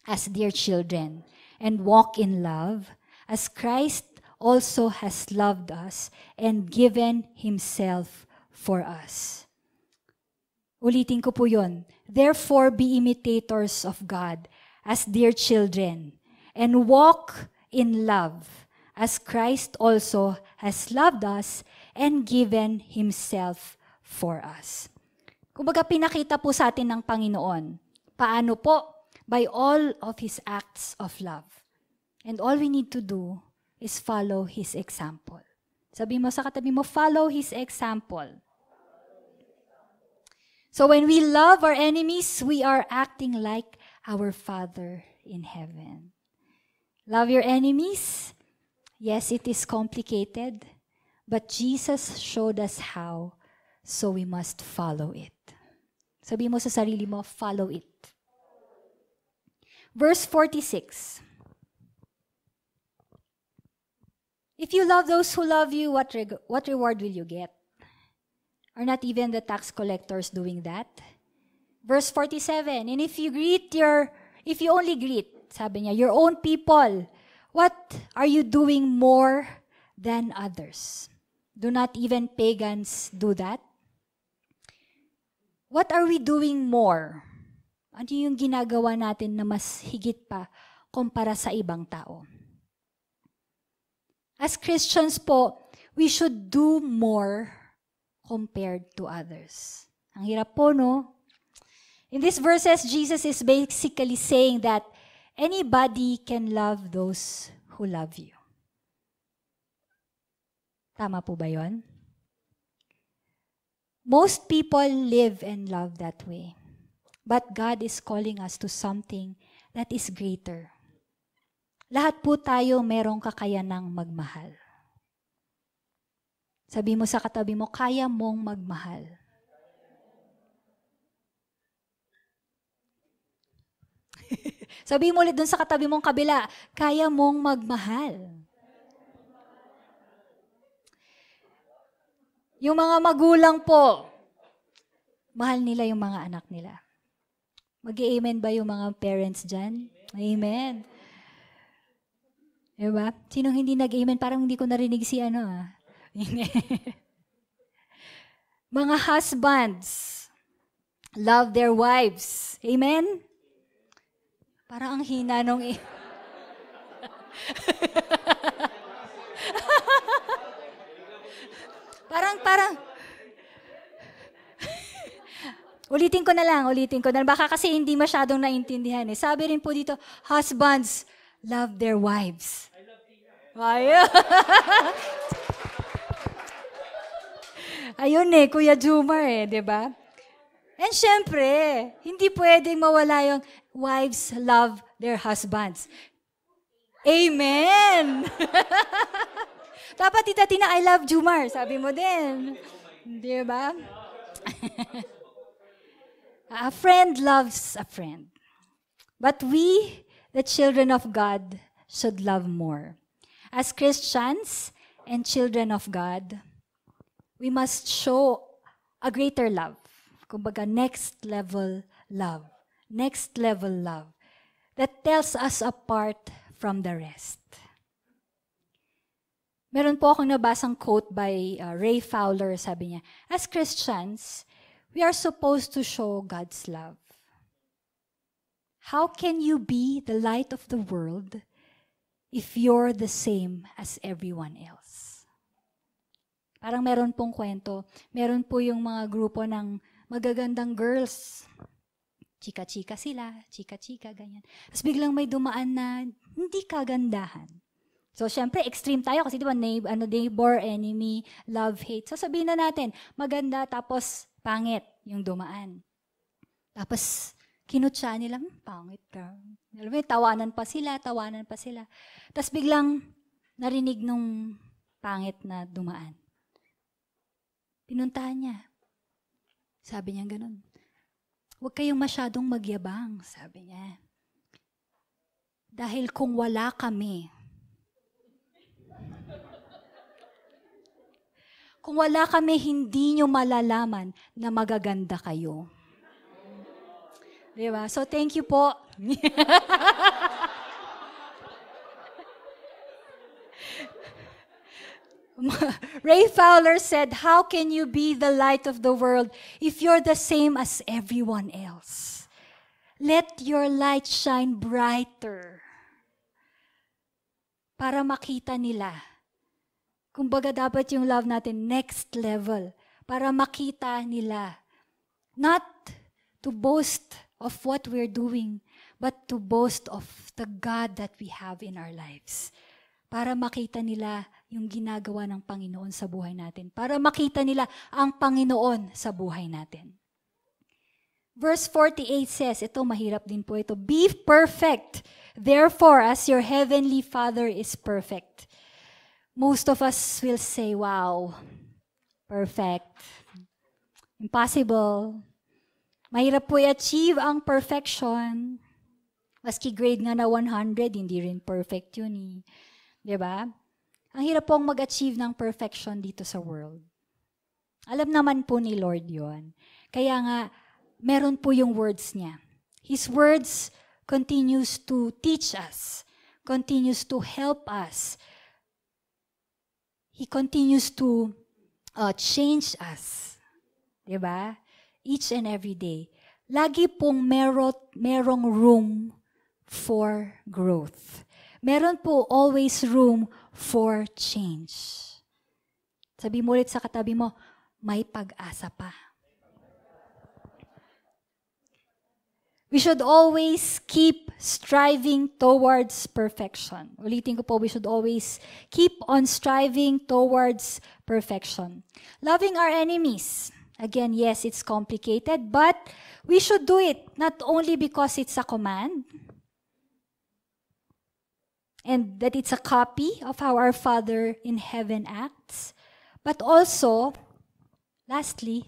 [SPEAKER 4] as dear children, and walk in love, as Christ also has loved us and given Himself for us. Ulitin ko po yun. Therefore, be imitators of God as dear children, and walk in love, as Christ also has loved us and given Himself for us. Kumbaga, pinakita po sa atin ng Panginoon. Paano po? By all of His acts of love. And all we need to do is follow His example. Sabi mo sa katabi mo, follow His example. So when we love our enemies, we are acting like our Father in heaven. Love your enemies? Yes, it is complicated, but Jesus showed us how, so we must follow it. Sabi mo sa sarili mo, follow it. Verse 46. If you love those who love you, what reward will you get? Are not even the tax collectors doing that? Verse 47. And if you only greet, sabi niya, your own people, what are you doing more than others? Do not even pagans do that? What are we doing more? Ano yung ginagawa natin na mas higit pa kumpara sa ibang tao? As Christians po, we should do more compared to others. Ang hirap po, no? In these verses, Jesus is basically saying that anybody can love those who love you. Tama po ba yun? Most people live and love that way. But God is calling us to something that is greater. Lahat po tayo merong kakayanang magmahal. Sabi mo sa katabi mo, kaya mong magmahal. Sabi mo ulit dun sa katabi mong kabila, kaya mong magmahal. Yung mga magulang po, mahal nila yung mga anak nila. Mag-i-amen ba yung mga parents dyan? Amen. Diba? Sinong hindi nag-amen? Parang hindi ko narinig si Mga husbands, love their wives. Amen? Parang ang hina nung Parang ulitin ko na lang. Baka kasi hindi masyadong naintindihan eh. Sabi rin po dito, husbands, love their wives. Ayun Kuya Jumar di ba? And syempre, hindi pwedeng mawala yung wives love their husbands. Amen! Dapat Tina, I love Jumar. Sabi mo din. Di ba? A friend loves a friend. But we, the children of God, should love more. As Christians and children of God, we must show a greater love. Kumbaga, next level love. Next level love. That tells us apart from the rest. Meron po akong nabasang quote by Ray Fowler, sabi niya, as Christians, we are supposed to show God's love. How can you be the light of the world if you're the same as everyone else? Parang meron pong kwento, meron po yung mga grupo ng magagandang girls. Chika-chika sila, chika-chika, ganyan. Tapos biglang may dumaan na hindi kagandahan. So, syempre, extreme tayo kasi di ba, neighbor, enemy, love, hate. So, sabihin na natin, maganda tapos pangit yung dumaan. Tapos, kinutsa nila, pangit ka. Alam mo, tawanan pa sila. Tapos biglang narinig nung pangit na dumaan. Pinuntahan niya. Sabi niya ganun. Huwag kayong masyadong magyabang, sabi niya. Dahil kung wala kami, hindi nyo malalaman na magaganda kayo. Diba? So, thank you po. Ray Fowler said, how can you be the light of the world if you're the same as everyone else? Let your light shine brighter para makita nila. Kumbaga dapat yung love natin next level para makita nila. Not to boast of what we're doing, but to boast of the God that we have in our lives. Para makita nila yung ginagawa ng Panginoon sa buhay natin. Para makita nila ang Panginoon sa buhay natin. Verse 48 says, ito mahirap din po ito, be perfect, therefore as your heavenly Father is perfect. Most of us will say, wow, perfect. Impossible. Mahirap po i-achieve ang perfection. Maski grade nga na 100, hindi rin perfect yun eh. Diba? Ang hirap pong mag-achieve ng perfection dito sa world. Alam naman po ni Lord yon. Kaya nga, meron po yung words niya. His words continues to teach us, continues to help us. He continues to change us. Diba? Each and every day. Lagi pong merong room for growth. Meron po always room for change. Sabi mo ulit sa katabi mo, may pag-asa pa. We should always keep striving towards perfection. Ulitin ko po, we should always keep on striving towards perfection. Loving our enemies. Again, yes, it's complicated, but we should do it not only because it's a command and that it's a copy of how our Father in heaven acts, but also, lastly,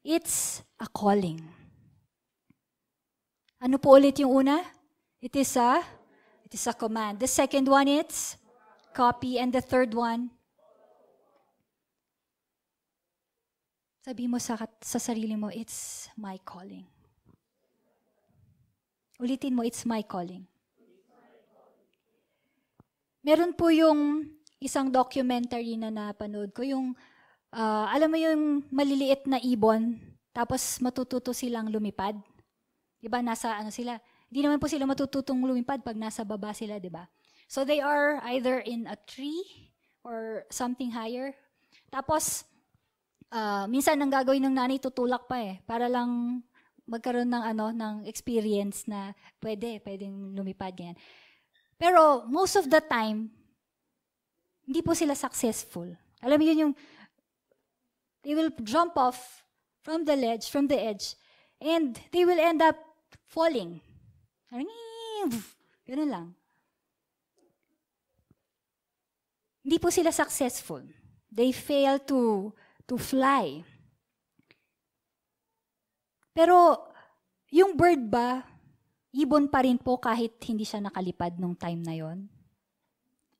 [SPEAKER 4] it's a calling. Ano po ulit yung una? It is a command. The second one, it's copy. And the third one, sabi mo sa sarili mo, it's my calling. Ulitin mo, it's my calling. Meron po yung isang documentary na napanood ko, yung, alam mo yung maliliit na ibon, tapos matututo silang lumipad. Diba, nasa ano sila, hindi naman po sila matututong lumipad pag nasa baba sila, diba? So they are either in a tree or something higher. Tapos, minsan ang gagawin ng nanay, tutulak pa para lang magkaroon ng experience na pwedeng lumipad, ganyan. Pero most of the time, hindi po sila successful. Alam mo yun yung, they will jump off from the edge, and they will end up falling. Ganun lang. Hindi po sila successful. They fail to fly. Pero, yung bird ba, ibon pa rin po kahit hindi siya nakalipad nung time na yon?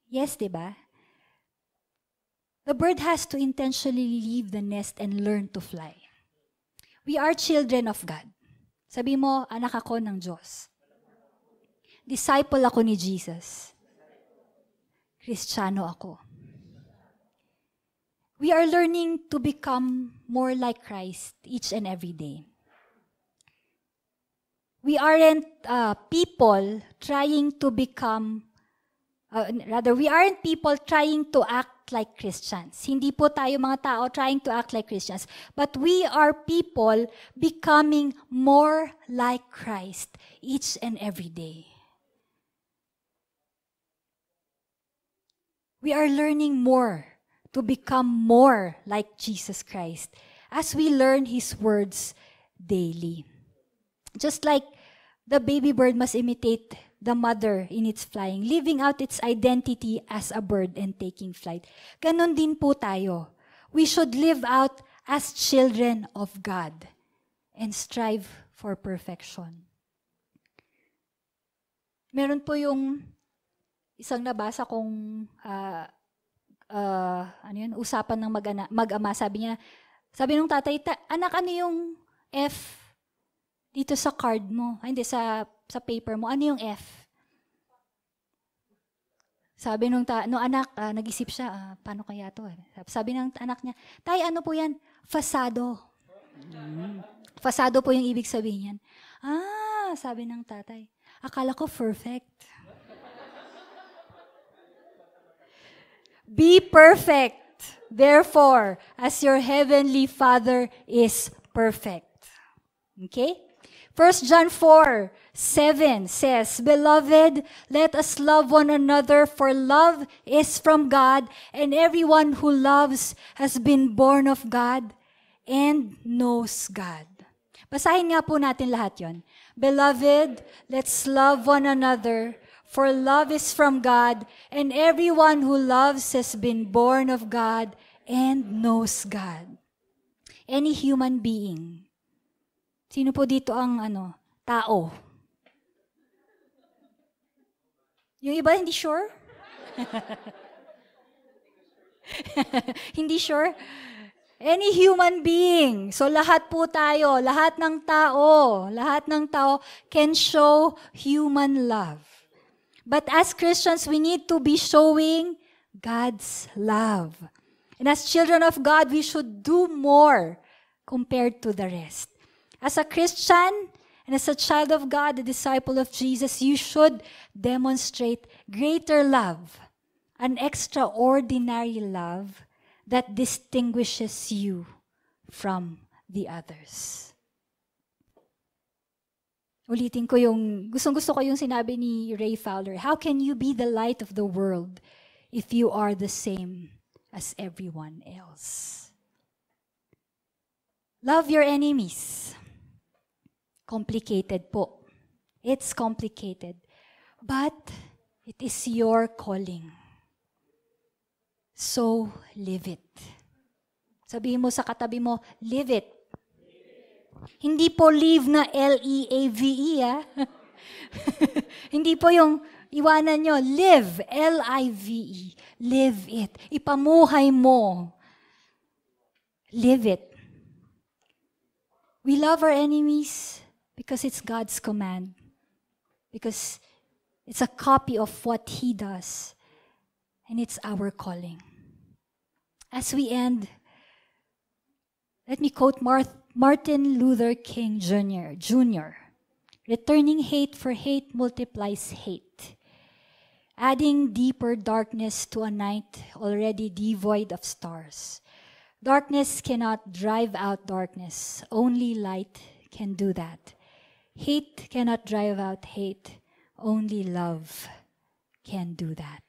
[SPEAKER 4] Yes, diba? The bird has to intentionally leave the nest and learn to fly. We are children of God. Sabi mo, anak ako ng Diyos. Disciple ako ni Jesus. Kristiyano ako. We are learning to become more like Christ each and every day. We aren't people trying to become, we aren't people trying to act like Christians. Hindi po tayo mga tao trying to act like Christians. But we are people becoming more like Christ each and every day. We are learning more to become more like Jesus Christ as we learn His words daily. Just like the baby bird must imitate the mother in its flying, living out its identity as a bird and taking flight. Ganon din po tayo. We should live out as children of God and strive for perfection. Meron po yung isang nabasa kong usapan ng mag-ama. Sabi nung tatay, anak, ano yung F dito sa card mo? Hindi, sa paper mo. Ano yung F? Sabi nung anak, nag-isip siya, paano kaya to? Sabi ng anak niya, tay, ano po yan? Fasado. Fasado po yung ibig sabihin yan. Sabi ng tatay, akala ko perfect. Be perfect, therefore, as your heavenly Father is perfect. Okay? 1 John 4:7 says, Beloved, let us love one another, for love is from God, and everyone who loves has been born of God and knows God. Basahin nga po natin lahat yon. Beloved, let's love one another, for love is from God, and everyone who loves has been born of God and knows God. Any human being. Sino po dito ang tao? Yung iba hindi sure? Hindi sure? Any human being. So lahat po tayo, lahat ng tao can show human love. But as Christians, we need to be showing God's love. And as children of God, we should do more compared to the rest. As a Christian and as a child of God, a disciple of Jesus, you should demonstrate greater love, an extraordinary love that distinguishes you from the others. Ulitin ko yung, gustong-gusto ko yung sinabi ni Ray Fowler, how can you be the light of the world if you are the same as everyone else? Love your enemies. Complicated po. It's complicated. But it is your calling. So, live it. Sabihin mo sa katabi mo, live it. Hindi po live na L-E-A-V-E, ah. Hindi po yung iwanan nyo. Live, L-I-V-E. Live it. Ipamuhay mo. Live it. We love our enemies because it's God's command. Because it's a copy of what He does. And it's our calling. As we end, let me quote Martin Luther King Jr. Returning hate for hate multiplies hate, adding deeper darkness to a night already devoid of stars. Darkness cannot drive out darkness. Only light can do that. Hate cannot drive out hate. Only love can do that.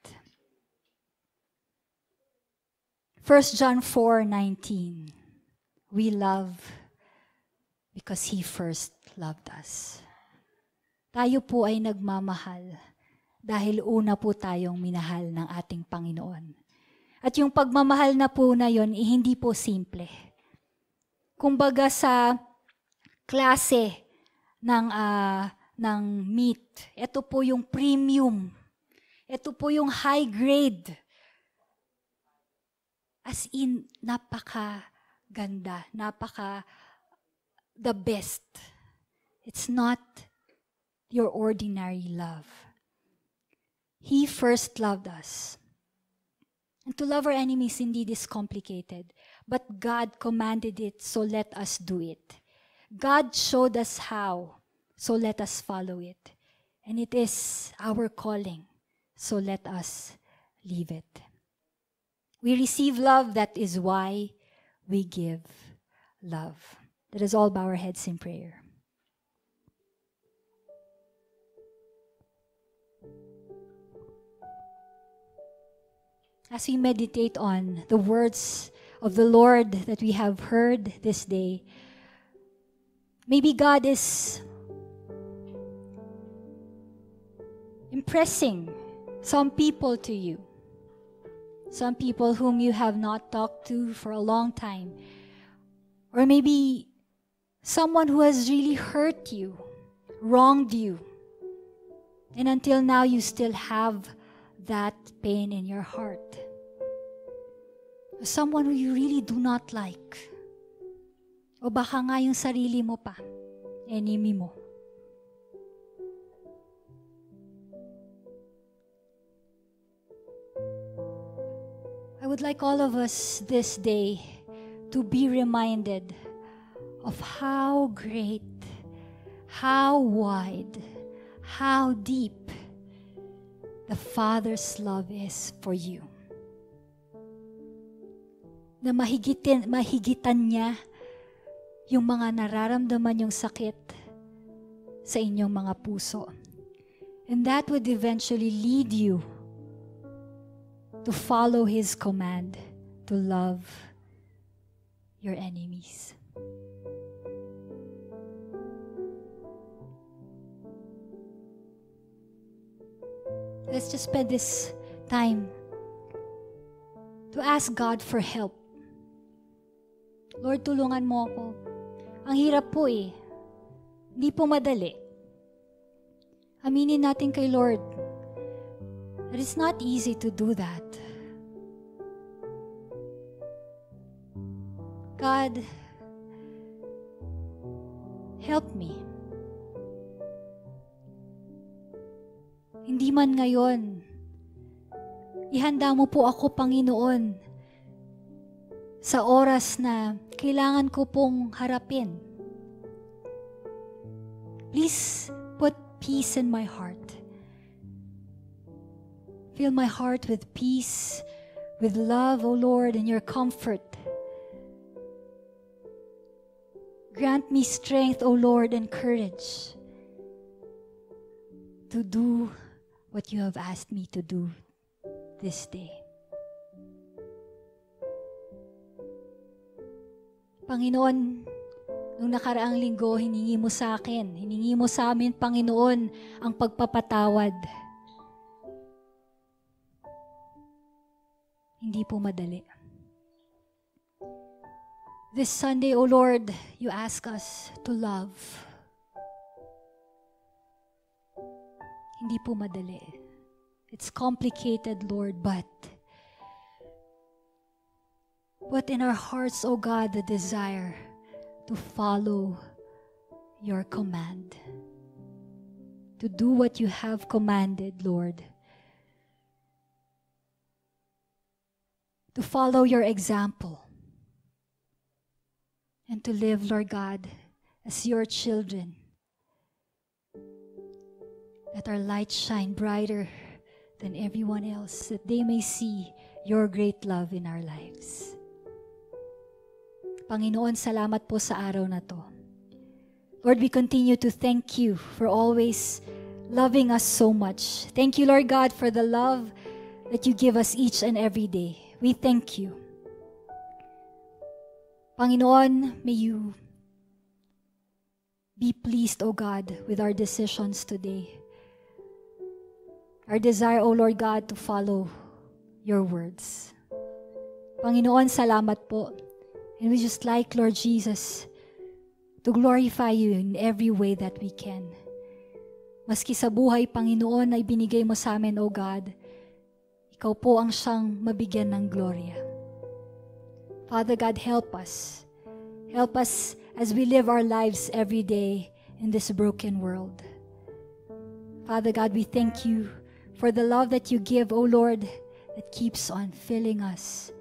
[SPEAKER 4] 1 John 4:19. We love because He first loved us. Tayo po ay nagmamahal dahil una po tayong minahal ng ating Panginoon. At yung pagmamahal na po na yun, hindi po simple. Kumbaga sa klase ng meat, ito po yung premium. Ito po yung high grade. As in, napaka-ganda, the best. It's not your ordinary love. He first loved us. And to love our enemies indeed is complicated, but God commanded it, so let us do it. God showed us how, so let us follow it. And it is our calling, so let us live it. We receive love, that is why we give love. Let us all bow our heads in prayer. As we meditate on the words of the Lord that we have heard this day, maybe God is impressing some people to you. Some people whom you have not talked to for a long time. Or maybe someone who has really hurt you, wronged you. And until now, you still have that pain in your heart. Someone who you really do not like. O baka nga yung sarili mo pa, enemy mo. I would like all of us this day to be reminded of how great, how wide, how deep the Father's love is for you. Na mahigitan niya yung mga nararamdaman yung sakit sa inyong mga puso. And that would eventually lead you to follow His command to love your enemies. Let's just spend this time to ask God for help. Lord, tulungan mo ako. Ang hirap po eh. Hindi po madali. Aminin natin kay Lord that it's not easy to do that. God, help me. Hindi man ngayon. Ihanda mo po ako, Panginoon, sa oras na kailangan ko pong harapin. Please put peace in my heart. Fill my heart with peace, with love, O Lord, and your comfort. Grant me strength, O Lord, and courage to do what you have asked me to do this day. Panginoon, nung nakaraang linggo, hiningi mo sa akin, hiningi mo sa amin, Panginoon, ang pagpapatawad. Hindi po madali. This Sunday, O Lord, you ask us to love. Hindi po madali. It's complicated, Lord, but in our hearts, O God, the desire to follow your command, to do what you have commanded, Lord, to follow your example, and to live, Lord God, as your children. Let our light shine brighter than everyone else, that they may see your great love in our lives. Panginoon, salamat po sa araw na to. Lord, we continue to thank you for always loving us so much. Thank you, Lord God, for the love that you give us each and every day. We thank you. Panginoon, may you be pleased, O God, with our decisions today. Our desire, O Lord God, to follow your words. Panginoon, salamat po. And we just like, Lord Jesus, to glorify you in every way that we can. Maski sa buhay, Panginoon, na ibinigay mo sa amin, O God, ikaw po ang siyang mabigyan ng gloria. Father God, help us. Help us as we live our lives every day in this broken world. Father God, we thank you for the love that you give, O Lord, that keeps on filling us,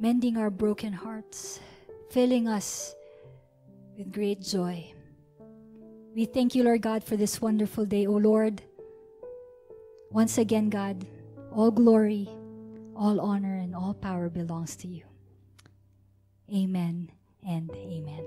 [SPEAKER 4] mending our broken hearts, filling us with great joy. We thank you, Lord God, for this wonderful day, O Lord. Once again, God, all glory, all honor, and all power belongs to you. Amen and amen.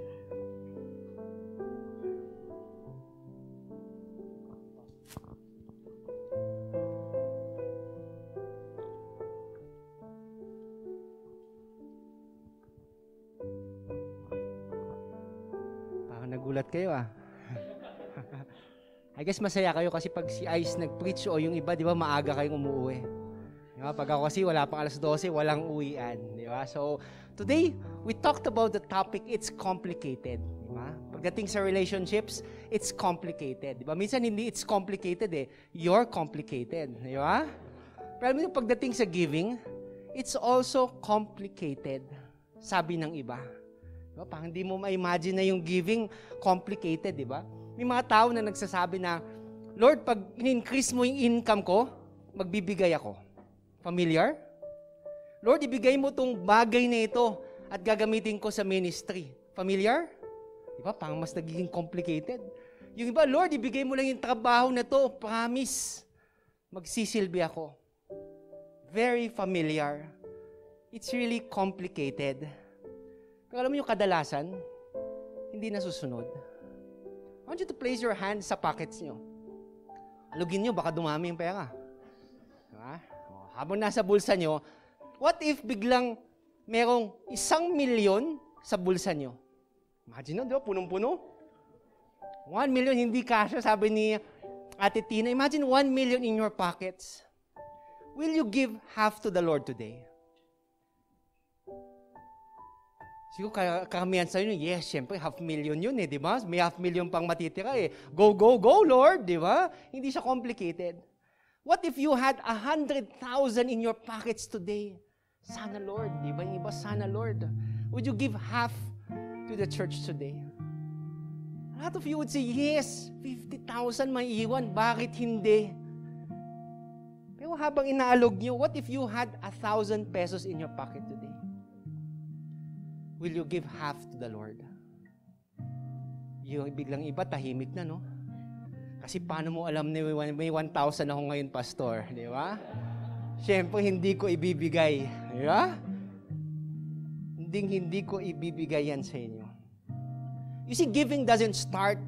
[SPEAKER 5] Nagulat kayo I guess masaya kayo kasi pag si Ice nag-preach o yung iba, di ba, maaga kayong umuwi. Di ba? Pag ako kasi wala pang alas 12, walang uwian. Di ba? So, today, we talked about the topic, it's complicated. Di ba? Pagdating sa relationships, it's complicated. Di ba? Minsan hindi it's complicated you're complicated. Di ba? Pero pagdating sa giving, it's also complicated. Sabi ng iba. Diba? Parang hindi mo ma-imagine na yung giving complicated, di ba? May mga tao na nagsasabi na, Lord, pag in-increase mo yung income ko, magbibigay ako. Familiar? Lord, ibigay mo tong bagay na ito at gagamitin ko sa ministry. Familiar? Di ba? Parang mas nagiging complicated. Yung iba, Lord, ibigay mo lang yung trabaho na to. Promise. Magsisilbi ako. Very familiar. It's really complicated. Pero alam mo yung kadalasan, hindi nasusunod. I want you to place your hands sa pockets nyo. Alugin nyo, baka dumami yung pera. Diba? Habang nasa bulsa nyo, what if biglang merong 1,000,000 sa bulsa nyo? Imagine nyo, di ba? Punong-puno. 1 million, hindi kasya, sabi ni Ate Tina. Imagine 1 million in your pockets. Will you give half to the Lord today? Siguro karamihan sa inyo, yes, syempre, 500,000 yun di ba? May 500,000 pang matitira Go, go, go, Lord, di ba? Hindi siya complicated. What if you had 100,000 in your pockets today? Sana, Lord, di ba? Yung iba, sana, Lord. Would you give half to the church today? A lot of you would say, yes, 50,000 may iwan. Bakit hindi? Pero habang inaalog nyo, what if you had 1,000 pesos in your pocket today? Will you give half to the Lord? Yung biglang iba, tahimik na, no? Kasi paano mo alam na may 1,000 ako ngayon, pastor? Di ba? Siyempre, hindi ko ibibigay. Di ba? Hindi ko ibibigay yan sa inyo. You see, giving doesn't start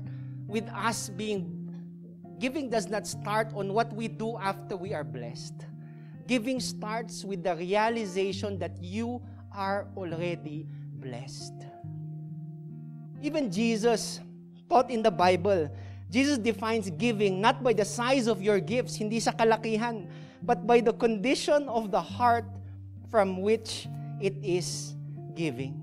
[SPEAKER 5] with us being giving does not start on what we do after we are blessed. Giving starts with the realization that you are already blessed. Even Jesus taught in the Bible, Jesus defines giving not by the size of your gifts, hindi sa kalakihan, but by the condition of the heart from which it is given.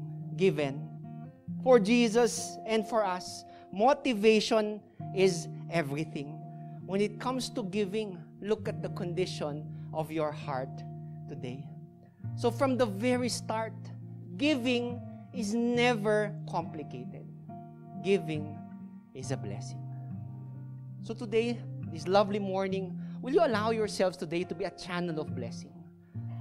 [SPEAKER 5] For Jesus and for us, motivation is everything. When it comes to giving, look at the condition of your heart today. So from the very start, giving is never complicated. Giving is a blessing. So today, this lovely morning, will you allow yourselves today to be a channel of blessing?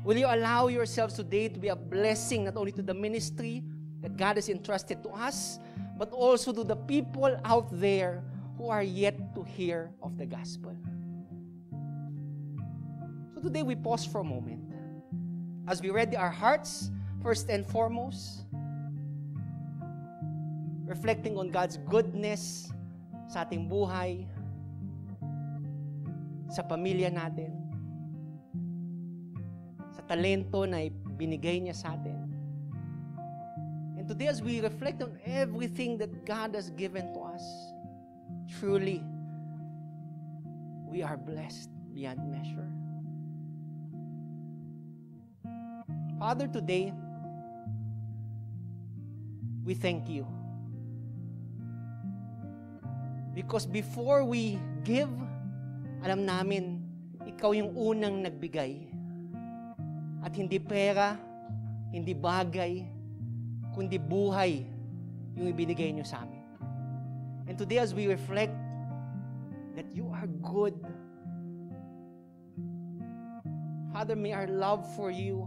[SPEAKER 5] Will you allow yourselves today to be a blessing not only to the ministry that God has entrusted to us, but also to the people out there who are yet to hear of the gospel? So today we pause for a moment as we ready our hearts, first and foremost, reflecting on God's goodness sa ating buhay, sa pamilya natin, sa talento na binigay niya sa atin. And today as we reflect on everything that God has given to us, truly, we are blessed beyond measure. Father, today, we thank you. Because before we give, alam namin, ikaw yung unang nagbigay. At hindi pera, hindi bagay, kundi buhay yung ibinigay niyo sa amin. And today as we reflect that you are good, Father, may our love for you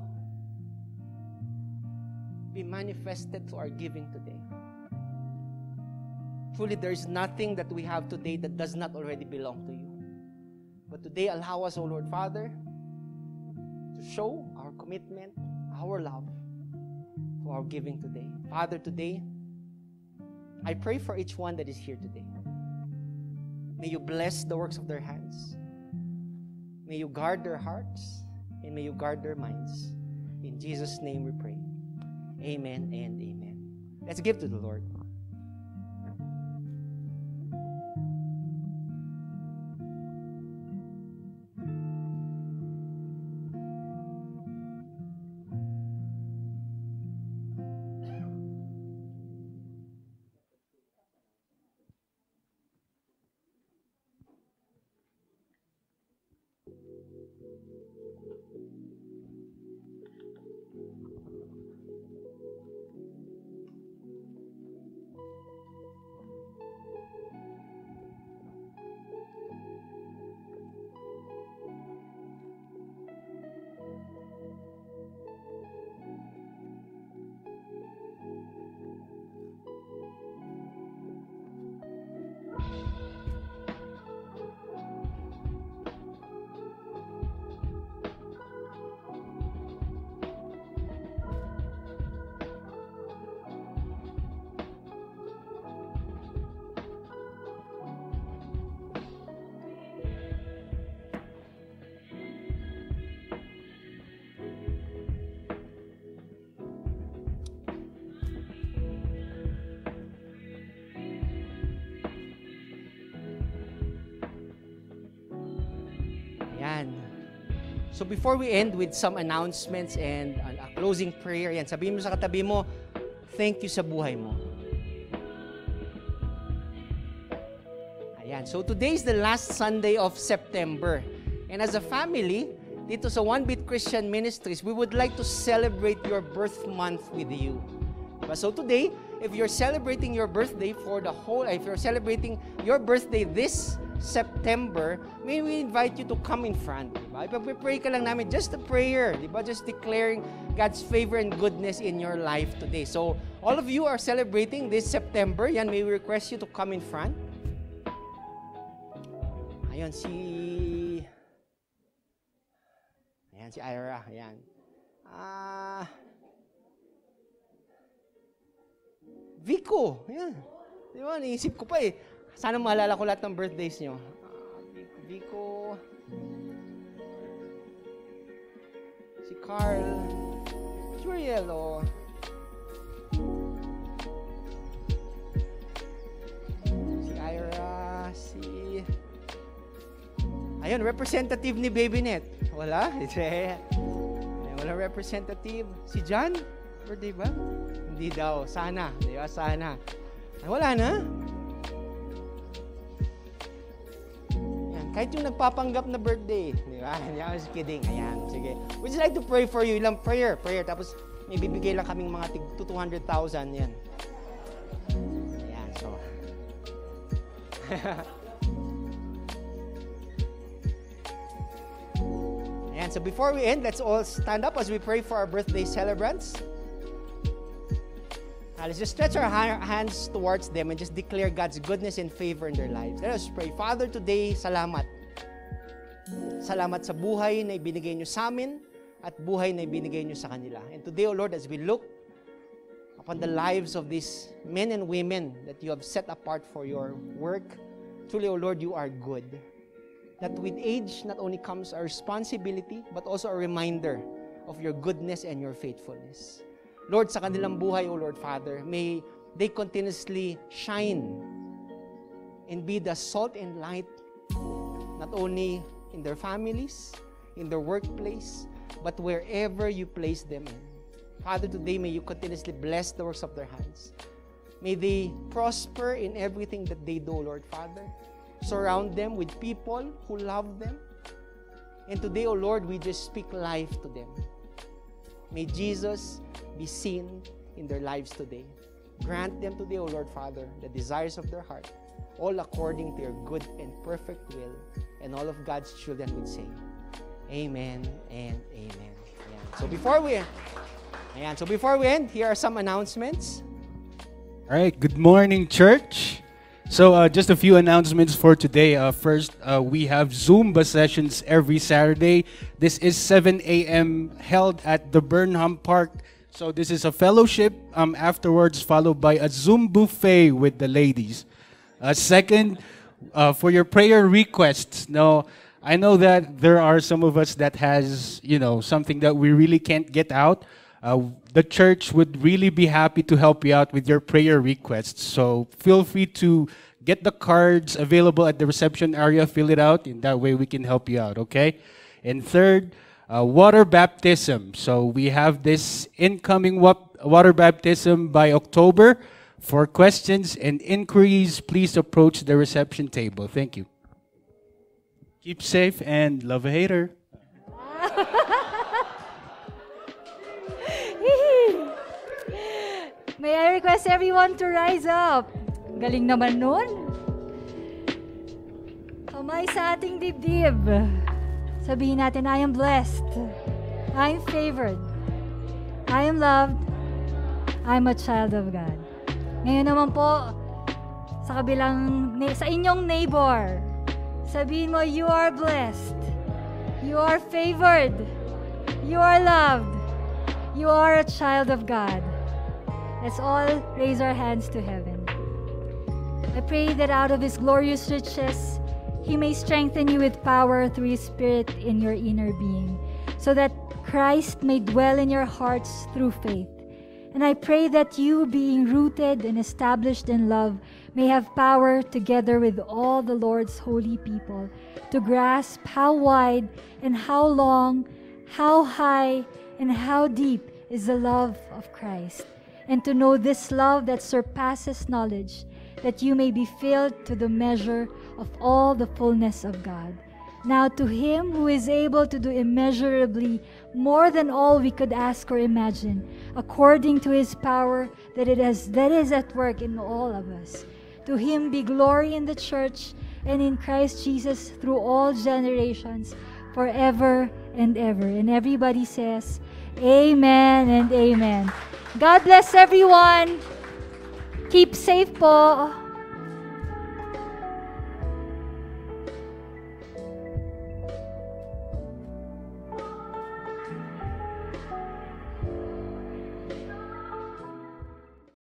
[SPEAKER 5] be manifested to our giving today. Truly, there is nothing that we have today that does not already belong to you. But today, allow us, O Lord Father, to show our commitment, our love for our giving today. Father, today, I pray for each one that is here today. May you bless the works of their hands. May you guard their hearts, and may you guard their minds. In Jesus' name we pray. Amen and amen. Let's give to the Lord. Yan. So before we end with some announcements and a closing prayer, yan, sabihin mo sa katabi mo, thank you sa buhay mo. Ayan. So today is the last Sunday of September. And as a family, dito sa One Beat Christian Ministries, we would like to celebrate your birth month with you. So today, if you're celebrating your birthday if you're celebrating your birthday this September, may we invite you to come in front. Diba? Ipag-pray ka lang namin, just a prayer, diba? Just declaring God's favor and goodness in your life today. So, all of you are celebrating this September. Yan, may we request you to come in front. Ayan, si Ira. Ayan. Vico. Ayan. Diba, naisip ko pa eh. Sana maalala ko lahat ng birthdays nyo. Vico. Si Carl. Juriel, oh. Si Ira, si... Ayun, representative ni BabyNet. Wala? Wala representative. Si John? Birthday ba? Hindi daw. Sana. Di ba? Sana. Ay, wala na. Yan. Kahit yung nagpapanggap na birthday. Di ba? I was kidding. Ayan. Sige. We'd just like to pray for you. Ilang prayer. Tapos may bibigay lang kaming mga 200,000. Yan. Ayan. So. And so before we end, let's all stand up as we pray for our birthday celebrants. Let's just stretch our hands towards them and just declare God's goodness and favor in their lives. Let us pray. Father, today, salamat. Salamat sa buhay na ibinigay nyo sa amin at buhay na ibinigay nyo sa kanila. And today, O Lord, as we look upon the lives of these men and women that you have set apart for your work, truly, O Lord, you are good. That with age, not only comes a responsibility, but also a reminder of your goodness and your faithfulness. Lord, sa kanilang buhay, O Lord Father, may they continuously shine and be the salt and light, not only in their families, in their workplace, but wherever you place them in. Father, today may you continuously bless the works of their hands. May they prosper in everything that they do, Lord Father. Surround them with people who love them. And today, O Lord, we just speak life to them. May Jesus be seen in their lives today. Grant them today, O Lord Father, the desires of their heart, all according to your good and perfect will. And all of God's children would say, Amen and Amen. Ayan. So before we end, here are some announcements.
[SPEAKER 6] All right, good morning, church. So just a few announcements for today. First, we have Zumba sessions every Saturday. This is 7 a.m. held at the Burnham Park. So this is a fellowship afterwards, followed by a Zoom buffet with the ladies. Second, for your prayer requests. Now, I know that there are some of us that has, something that we really can't get out. The church would really be happy to help you out with your prayer requests. So feel free to get the cards available at the reception area, fill it out, and that way we can help you out, okay? And third, water baptism. So we have this incoming water baptism by October. For questions and inquiries, please approach the reception table. Thank you. Keep safe and love a hater.
[SPEAKER 4] May I request everyone to rise up? Galing naman nun. Kamay sa ating dibdib. Sabihin natin, I am blessed. I am favored. I am loved. I am a child of God. Ngayon naman po, sa inyong neighbor, sabihin mo, you are blessed. You are favored. You are loved. You are a child of God. Let's all raise our hands to heaven. I pray that out of His glorious riches, He may strengthen you with power through His Spirit in your inner being, so that Christ may dwell in your hearts through faith. And I pray that you, being rooted and established in love, may have power together with all the Lord's holy people to grasp how wide and how long, how high and how deep is the love of Christ, and to know this love that surpasses knowledge, that you may be filled to the measure of all the fullness of God. Now to Him who is able to do immeasurably more than all we could ask or imagine, according to His power that is at work in all of us. To Him be glory in the church and in Christ Jesus through all generations, forever and ever. And everybody says, Amen and Amen. God bless everyone. Keep safe po.